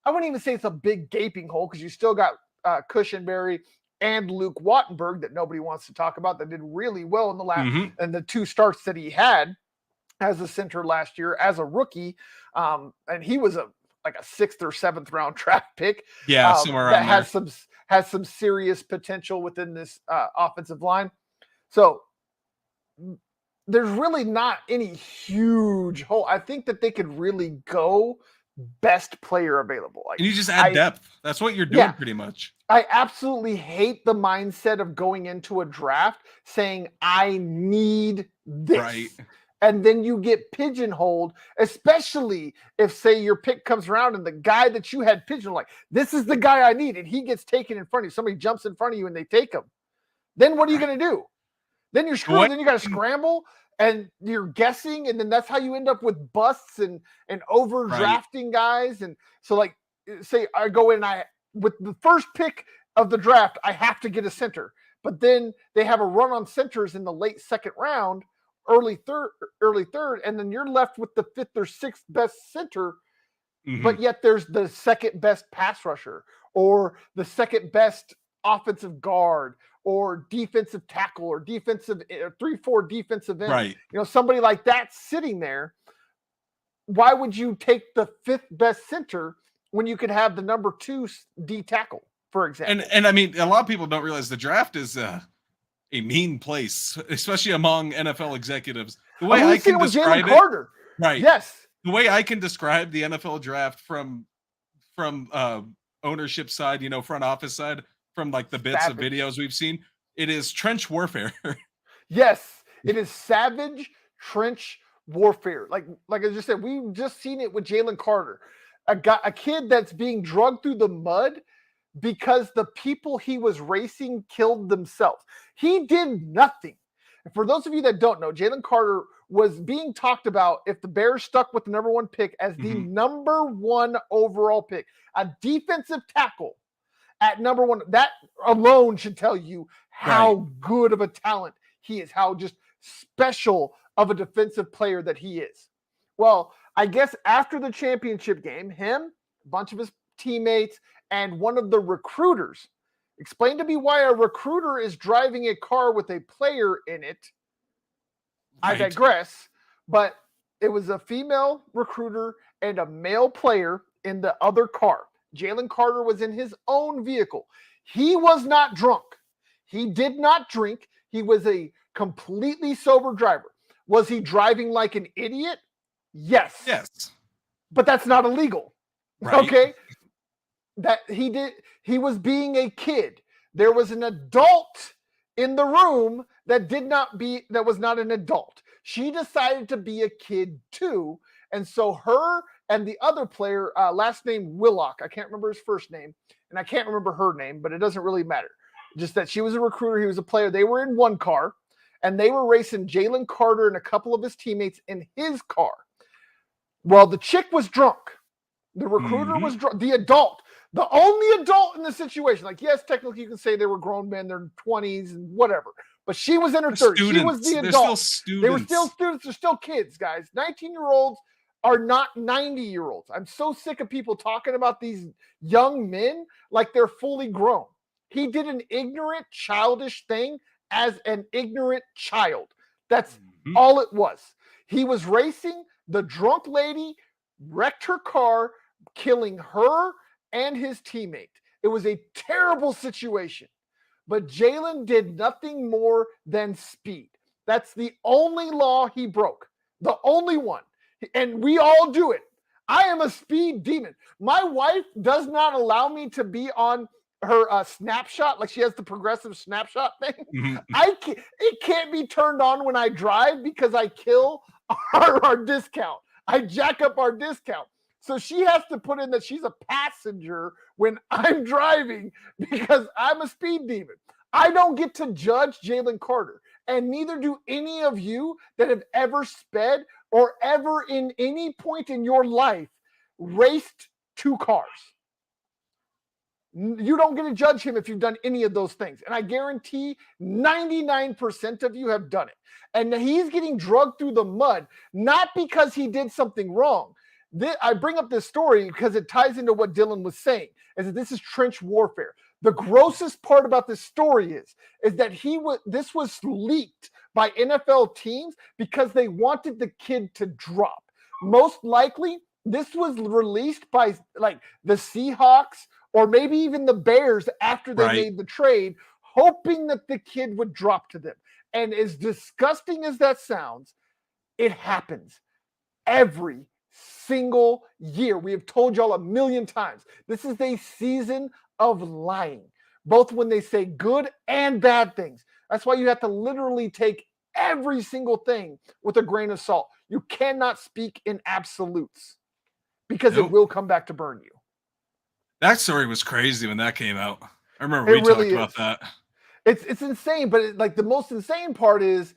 I wouldn't even say it's a big gaping hole, because you still got Cushenberry and Luke Wattenberg that nobody wants to talk about, that did really well in the last and the 2 starts that he had as a center last year as a rookie. And he was a 6th or 7th round draft pick. Yeah, somewhere around that has some serious potential within this offensive line. So there's really not any huge hole. I think that they could really go best player available. And you just add depth. That's what you're doing pretty much. I absolutely hate the mindset of going into a draft saying, I need this. Right. And then you get pigeonholed, especially if, say, your pick comes around and the guy that you had pigeonholed, like, this is the guy I need, and he gets taken in front of you. Somebody jumps in front of you and they take him. Then what are you going to do? Then you're screwed. Then you got to scramble, and you're guessing, and then that's how you end up with busts and overdrafting guys. And so, like, say I go in, with the first pick of the draft, I have to get a center. But then they have a run on centers in the late 2nd round, early third, and then you're left with the 5th or 6th best center, but yet there's the 2nd best pass rusher or the 2nd best offensive guard or defensive tackle or defensive 3-4 defensive end. Right. You know, somebody like that sitting there. Why would you take the 5th best center when you could have the number 2 D tackle, for example? And I mean, a lot of people don't realize the draft is a mean place, especially among NFL executives. The way I can describe it, Carter. Right? Yes. The way I can describe the NFL draft from ownership side, front office side, from like the bits of videos we've seen, it is trench warfare. Yes, it is savage trench warfare. Like I just said, we've just seen it with Jalen Carter, a kid that's being drugged through the mud because the people he was racing killed themselves. He did nothing. And for those of you that don't know, Jalen Carter was being talked about, if the Bears stuck with the number 1 pick, as the number 1 overall pick, a defensive tackle at number 1. That alone should tell you how good of a talent he is, how just special of a defensive player that he is. Well, I guess after the championship game, him, a bunch of his teammates, and one of the recruiters. Explain to me why a recruiter is driving a car with a player in it. Right. I digress, but it was a female recruiter and a male player in the other car. Jalen Carter was in his own vehicle. He was not drunk. He did not drink. He was a completely sober driver. Was he driving like an idiot? Yes. Yes. But that's not illegal. Right. Okay? That he was being a kid. There was an adult in the room that was not an adult. She decided to be a kid too. And so her and the other player, last name Willock, I can't remember his first name, and I can't remember her name, but it doesn't really matter. Just that she was a recruiter, he was a player. They were in one car, and they were racing Jalen Carter and a couple of his teammates in his car. Well, the chick was drunk. The recruiter was drunk. The adult, the only adult in the situation. Like, yes, technically you can say they were grown men, they're 20s and whatever. But she was in her 30s. She was the adult. They were still students. They're still kids, guys. 19-year-olds are not 90-year-olds. I'm so sick of people talking about these young men like they're fully grown. He did an ignorant, childish thing as an ignorant child. That's all it was. He was racing. The drunk lady wrecked her car, killing her and his teammate. It was a terrible situation. But Jalen did nothing more than speed. That's the only law he broke. The only one. And we all do it. I am a speed demon. My wife does not allow me to be on her snapshot, like she has the progressive snapshot thing. It can't be turned on when I drive because I kill our discount. I jack up our discount. So she has to put in that she's a passenger when I'm driving because I'm a speed demon. I don't get to judge Jalen Carter, and neither do any of you that have ever sped or ever in any point in your life raced two cars. You don't get to judge him if you've done any of those things. And I guarantee 99% of you have done it. And he's getting drugged through the mud, not because he did something wrong. I bring up this story because it ties into what Dylan was saying, is that this is trench warfare. The grossest part about this story is that this was leaked by NFL teams because they wanted the kid to drop. Most likely, this was released by like the Seahawks or maybe even the Bears after they made the trade, hoping that the kid would drop to them. And as disgusting as that sounds, it happens every single year. We have told y'all a million times. This is a season of lying, both when they say good and bad things. That's why you have to literally take every single thing with a grain of salt. You cannot speak in absolutes because it will come back to burn you. That story was crazy when that came out. I remember we talked about that. It's insane, but like the most insane part is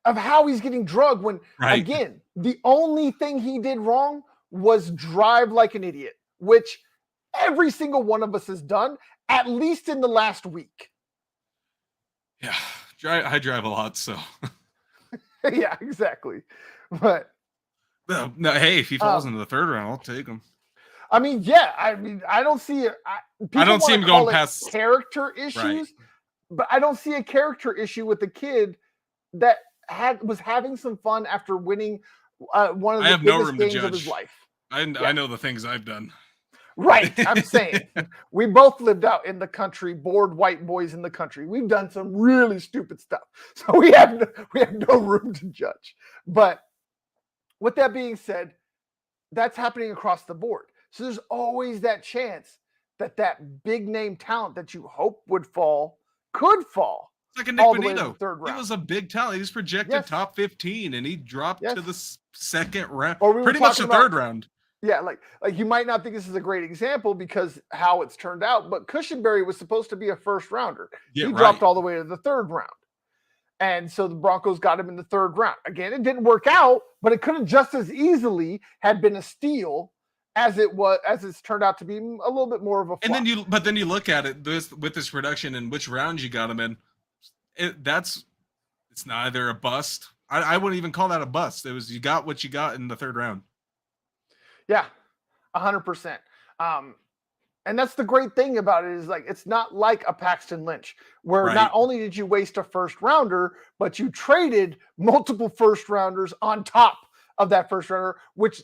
of how he's getting drugged when, again, the only thing he did wrong was drive like an idiot, which every single one of us has done, at least in the last week. Yeah, I drive a lot, so. Yeah, exactly. But no, hey, if he falls into the third round, I'll take him. I mean, yeah, I don't see it. I don't see him going past character issues, but I don't see a character issue with the kid that was having some fun after winning one of the biggest games of his life. I know the things I've done. Right, I'm saying we both lived out in the country, bored white boys in the country. We've done some really stupid stuff, so we have no room to judge. But with that being said, that's happening across the board. So there's always that chance that big name talent that you hope would fall could fall. It's like a Nick Bonito. He was a big talent. He was projected top 15, and he dropped to the second round, pretty much the third round. Yeah, like you might not think this is a great example because how it's turned out, but Cushenberry was supposed to be a first rounder. He dropped all the way to the third round. And so the Broncos got him in the third round. Again, it didn't work out, but it could have just as easily had been a steal as it's turned out to be a little bit more of a flop. And then you look at it with this production and which round you got him in. It's neither a bust. I wouldn't even call that a bust. It was you got what you got in the third round. Yeah, 100%. And that's the great thing about it is like it's not like a Paxton Lynch where not only did you waste a first rounder, but you traded multiple first rounders on top of that first rounder, which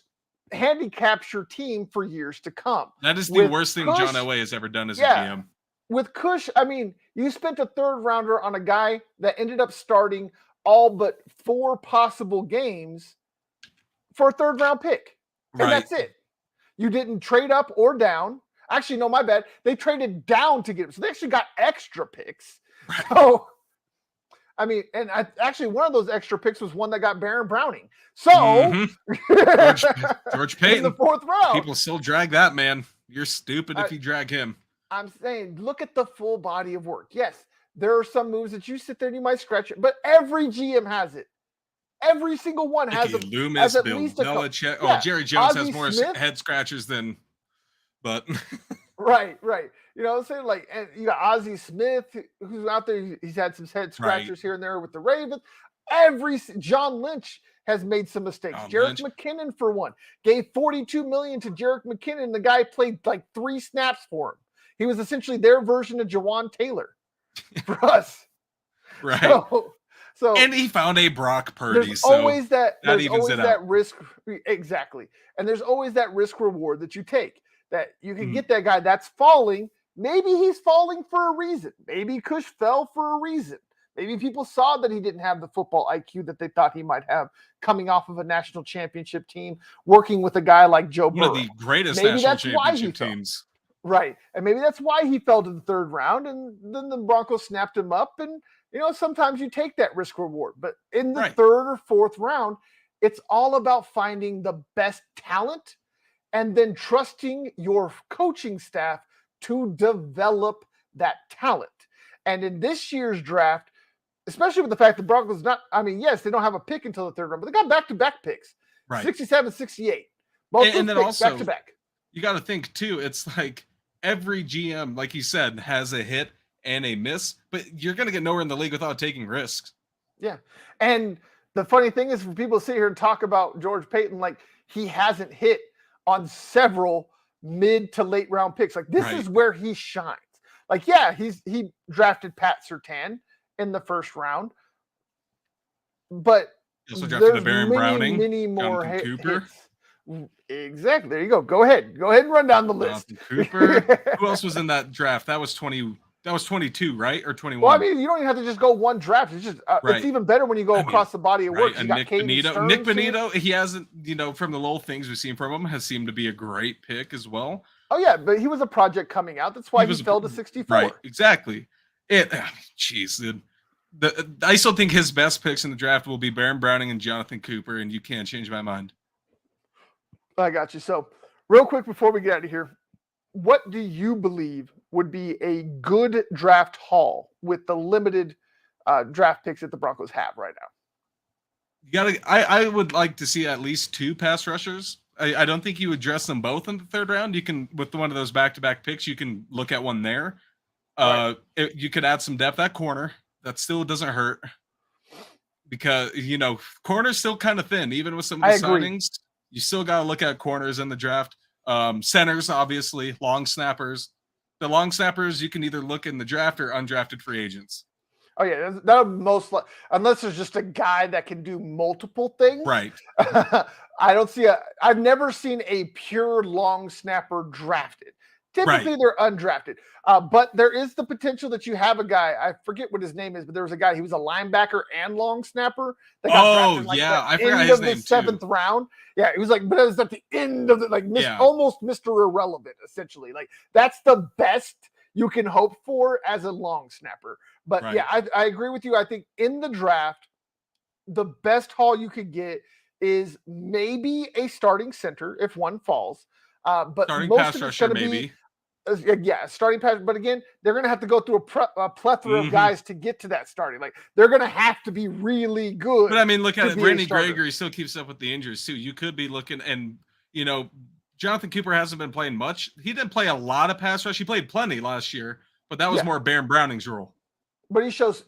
handicaps your team for years to come. That is the worst thing John Elway has ever done as a GM. With Cush, I mean, you spent a third rounder on a guy that ended up starting all but 4 possible games for a third round pick. And that's it. You didn't trade up or down. Actually, no, my bad. They traded down to get him. So they actually got extra picks. So, I mean, and actually one of those extra picks was one that got Baron Browning. So George Payton in the 4th round, people still drag that man. You're stupid if you drag him. I'm saying, look at the full body of work. Yes, there are some moves that you sit there and you might scratch it, but every GM has it. Every single one has Loomis, at Bill least Belichick. Yeah, Jerry Jones Ozzie has more Smith, head scratchers than, but right. You know what I'm saying? Like, and you got Ozzie Smith, who's out there. He's had some head scratchers here and there with the Ravens. John Lynch has made some mistakes. Jerick McKinnon, for one, gave $42 million to Jerick McKinnon. The guy played like 3 snaps for him. He was essentially their version of Jawan Taylor for us. Right. So and he found a Brock Purdy. There's always that risk. Exactly. And there's always that risk reward that you take, that you can get that guy that's falling. Maybe he's falling for a reason. Maybe Kush fell for a reason. Maybe people saw that he didn't have the football IQ that they thought he might have, coming off of a national championship team, working with a guy like Joe Burrow. One of the greatest national championship teams. Right. And maybe that's why he fell to the 3rd round, and then the Broncos snapped him up. And, you know, sometimes you take that risk reward. But in the 3rd or 4th round, it's all about finding the best talent and then trusting your coaching staff to develop that talent. And in this year's draft, especially with the fact the Broncos yes, they don't have a pick until the 3rd round, but they got back-to-back picks. Right. 67, 68. Both and then picks also back-to-back. You got to think too, it's like every GM, like you said, has a hit and a miss, but you're going to get nowhere in the league without taking risks. Yeah. And the funny thing is, for people to sit here and talk about George Payton, like he hasn't hit on several mid to late round picks. Like this is where he shines. Like, yeah, he drafted Pat Surtain in the 1st round, but he also drafted Baron Browning, many more Cooper. Hits. Exactly. There you go. Go ahead and run down the list. Cooper. Who else was in that draft? That was 22, right? Or 21? Well, I mean, you don't even have to just go one draft. It's just it's even better when you go across the body of work. You got Nick Bonito, he hasn't, from the little things we've seen from him, has seemed to be a great pick as well. Oh yeah, but he was a project coming out. That's why he fell to 64. Right, exactly. Jeez, dude. I still think his best picks in the draft will be Baron Browning and Jonathan Cooper, and you can't change my mind. I got you. So, real quick before we get out of here, what do you believe would be a good draft haul with the limited draft picks that the Broncos have right now? I would like to see at least 2 pass rushers. I don't think you would dress them both in the 3rd round. You can, with one of those back-to-back picks, you can look at one there. You could add some depth at corner. That still doesn't hurt because, corner's still kind of thin, even with some of the signings. You still got to look at corners in the draft. Centers, obviously, long snappers. The long snappers, you can either look in the draft or undrafted free agents. Oh yeah, that unless there's just a guy that can do multiple things. Right. I've never seen a pure long snapper drafted. Typically they're undrafted. But there is the potential that you have a guy, I forget what his name is, but there was a guy, he was a linebacker and long snapper that got drafted I forgot his name too. 7th round. Yeah, it was like, but it was at the end of the almost Mr. Irrelevant, essentially. Like that's the best you can hope for as a long snapper. But I agree with you. I think in the draft, the best haul you could get is maybe a starting center if one falls. But starting most pass of it's rusher, going to maybe. Starting pass. But again, they're going to have to go through a plethora of guys to get to that starting. Like they're going to have to be really good. But I mean, look at it. Randy Gregory still keeps up with the injuries too. You could be looking, and Jonathan Cooper hasn't been playing much. He didn't play a lot of pass rush. He played plenty last year, but that was more Baron Browning's role. But he shows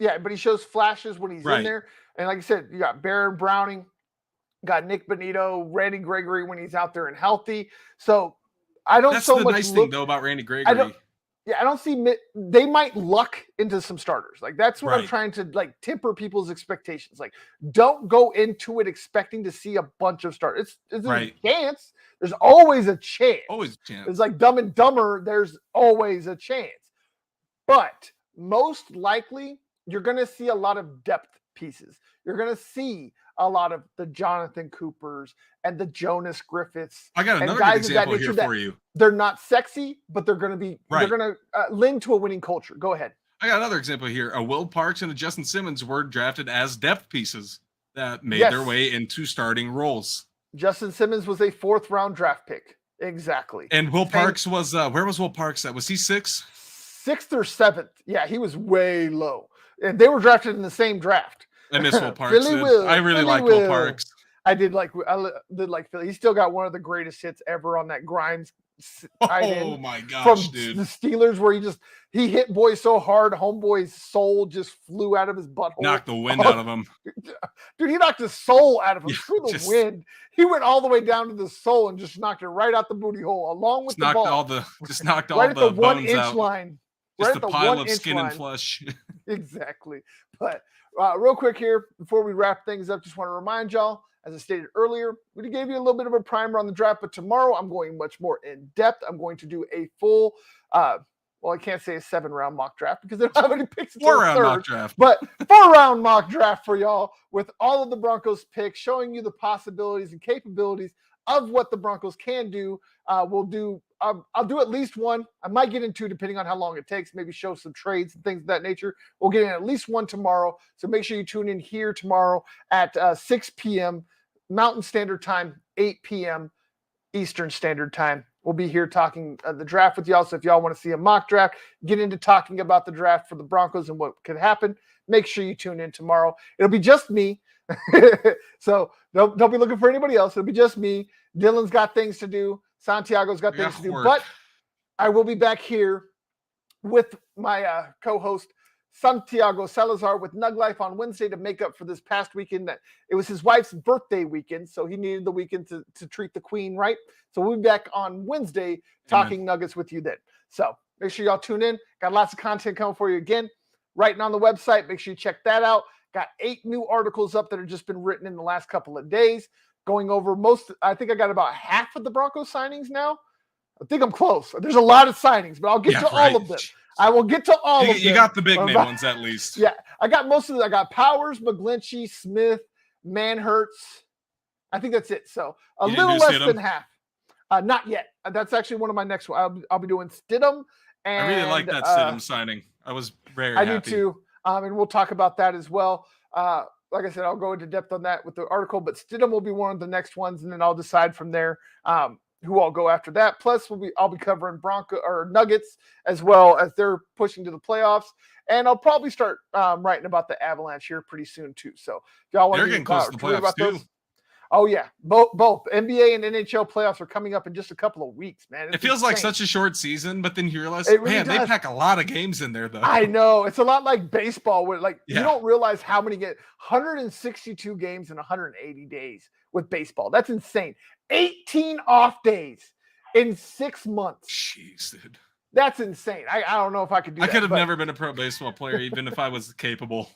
flashes when he's in there. And like I said, you got Baron Browning, got Nick Bonito, Randy Gregory when he's out there and healthy. So I don't That's so the much nice thing though about Randy Gregory. I don't see they might luck into some starters. Like that's what I'm trying to temper people's expectations. Like don't go into it expecting to see a bunch of starters. It's a chance. There's always a chance. Always a chance. It's like Dumb and Dumber. There's always a chance. But most likely, you're going to see a lot of depth pieces. You're going to see a lot of the Jonathan Coopers and the Jonas Griffiths. I got another good example here for you. They're not sexy, but they're going to be. They're going to lend to a winning culture. Go ahead. I got another example here. A Will Parks and a Justin Simmons were drafted as depth pieces that made their way into starting roles. Justin Simmons was a 4th round draft pick. Exactly. And Will Parks was, where was Will Parks at? Was he 6th? 6th or 7th. Yeah, he was way low. And they were drafted in the same draft. I miss Will Parks. I really like Will Parks. I did like Philly. He still got one of the greatest hits ever on that Grimes tight end. Oh my gosh, from dude. The Steelers, where he hit boy so hard, homeboy's soul just flew out of his butthole. Knocked the wind out of him. Dude, he knocked his soul out of him through the wind. He went all the way down to the soul and just knocked it right out the booty hole, along with the ball. Just knocked all right the at the 1 inch out. line. Just right a pile of skin and flesh. Exactly. But real quick here, before we wrap things up, just want to remind y'all, as I stated earlier, we gave you a little bit of a primer on the draft, but tomorrow I'm going much more in depth. I'm going to do a full, I can't say a 7-round mock draft because they don't have any picks. 4-round mock draft. But 4-round mock draft for y'all with all of the Broncos picks, showing you the possibilities and capabilities of what the Broncos can do. I'll do at least one. I might get in 2 depending on how long it takes, maybe show some trades and things of that nature. We'll get in at least one tomorrow. So make sure you tune in here tomorrow at 6 p.m. Mountain Standard Time, 8 p.m. Eastern Standard Time. We'll be here talking the draft with y'all. So if y'all want to see a mock draft, get into talking about the draft for the Broncos and what could happen, make sure you tune in tomorrow. It'll be just me. So don't be looking for anybody else. It'll be just me. Dylan's got things to do. Santiago's got things to do. But I will be back here with my co-host, Santiago Salazar, with Nug Life on Wednesday to make up for this past weekend. That it was his wife's birthday weekend, so he needed the weekend to treat the queen right. So we'll be back on Wednesday talking Nuggets with you then. So make sure y'all tune in. Got lots of content coming for you again. Writing on the website. Make sure you check that out. Got 8 new articles up that have just been written in the last couple of days. Going over I think I got about half of the Broncos signings now. I think I'm close. There's a lot of signings, but I'll get to all of them. I will get to all of them. You got the big name ones at least. Yeah, I got most of them. I got Powers, McGlinchey, Smith, Manhurts. I think that's it. So a little less than half. Not yet. That's actually one of my next ones. I'll be doing Stidham. And, I really like that Stidham signing. I was very happy. I do too. And we'll talk about that as well. Like I said, I'll go into depth on that with the article, but Stidham will be one of the next ones, and then I'll decide from there who I'll go after that. Plus, I'll be covering Nuggets as well as they're pushing to the playoffs, and I'll probably start writing about the Avalanche here pretty soon too. So if y'all want to get close to the playoffs about those. Oh yeah, both NBA and NHL playoffs are coming up in just a couple of weeks, man. It feels like such a short season, but then you realize, they pack a lot of games in there, though. I know. It's a lot like baseball, where you don't realize how many 162 games in 180 days with baseball. That's insane. 18 off days in 6 months. Jeez, dude. That's insane. I don't know if I could do that. I could have never been a pro baseball player, even if I was capable.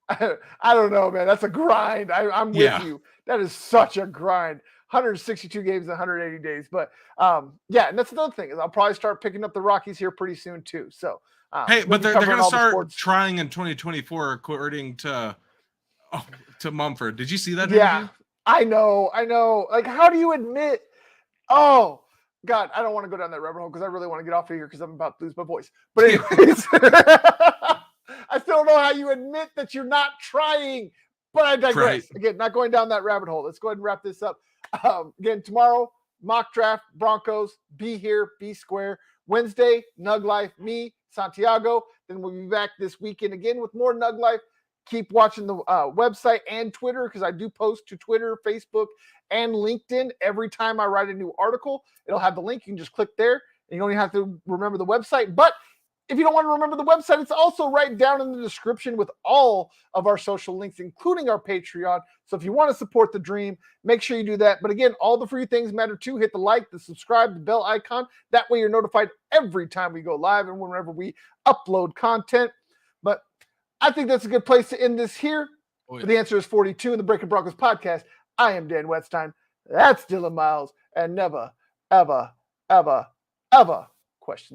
I don't know, man. That's a grind. I'm with you. That is such a grind. 162 games in 180 days. But and that's another thing is I'll probably start picking up the Rockies here pretty soon too. So but they're going to start trying in 2024 according to Mumford. Did you see that? Yeah, interview? I know. Like, how do you admit? Oh God, I don't want to go down that rabbit hole because I really want to get off of here because I'm about to lose my voice. But anyways. I still don't know how you admit that you're not trying, but I digress. Right. Again, not going down that rabbit hole. Let's go ahead and wrap this up. Again, tomorrow, mock draft, Broncos, be here, be square. Wednesday, Nug Life, me, Santiago. Then we'll be back this weekend again with more Nug Life. Keep watching the website and Twitter because I do post to Twitter, Facebook, and LinkedIn every time I write a new article. It'll have the link. You can just click there. And you don't even have to remember the website. But if you don't want to remember the website, it's also right down in the description with all of our social links, including our Patreon. So if you want to support the dream, make sure you do that. But again, all the free things matter too. Hit the like, the subscribe, the bell icon. That way you're notified every time we go live and whenever we upload content. But I think that's a good place to end this here. Oh, yeah. The answer is 42 in the Breakin Broncos podcast. I am Dan Wetstein. That's Dylan Miles. And never, ever, ever, ever question.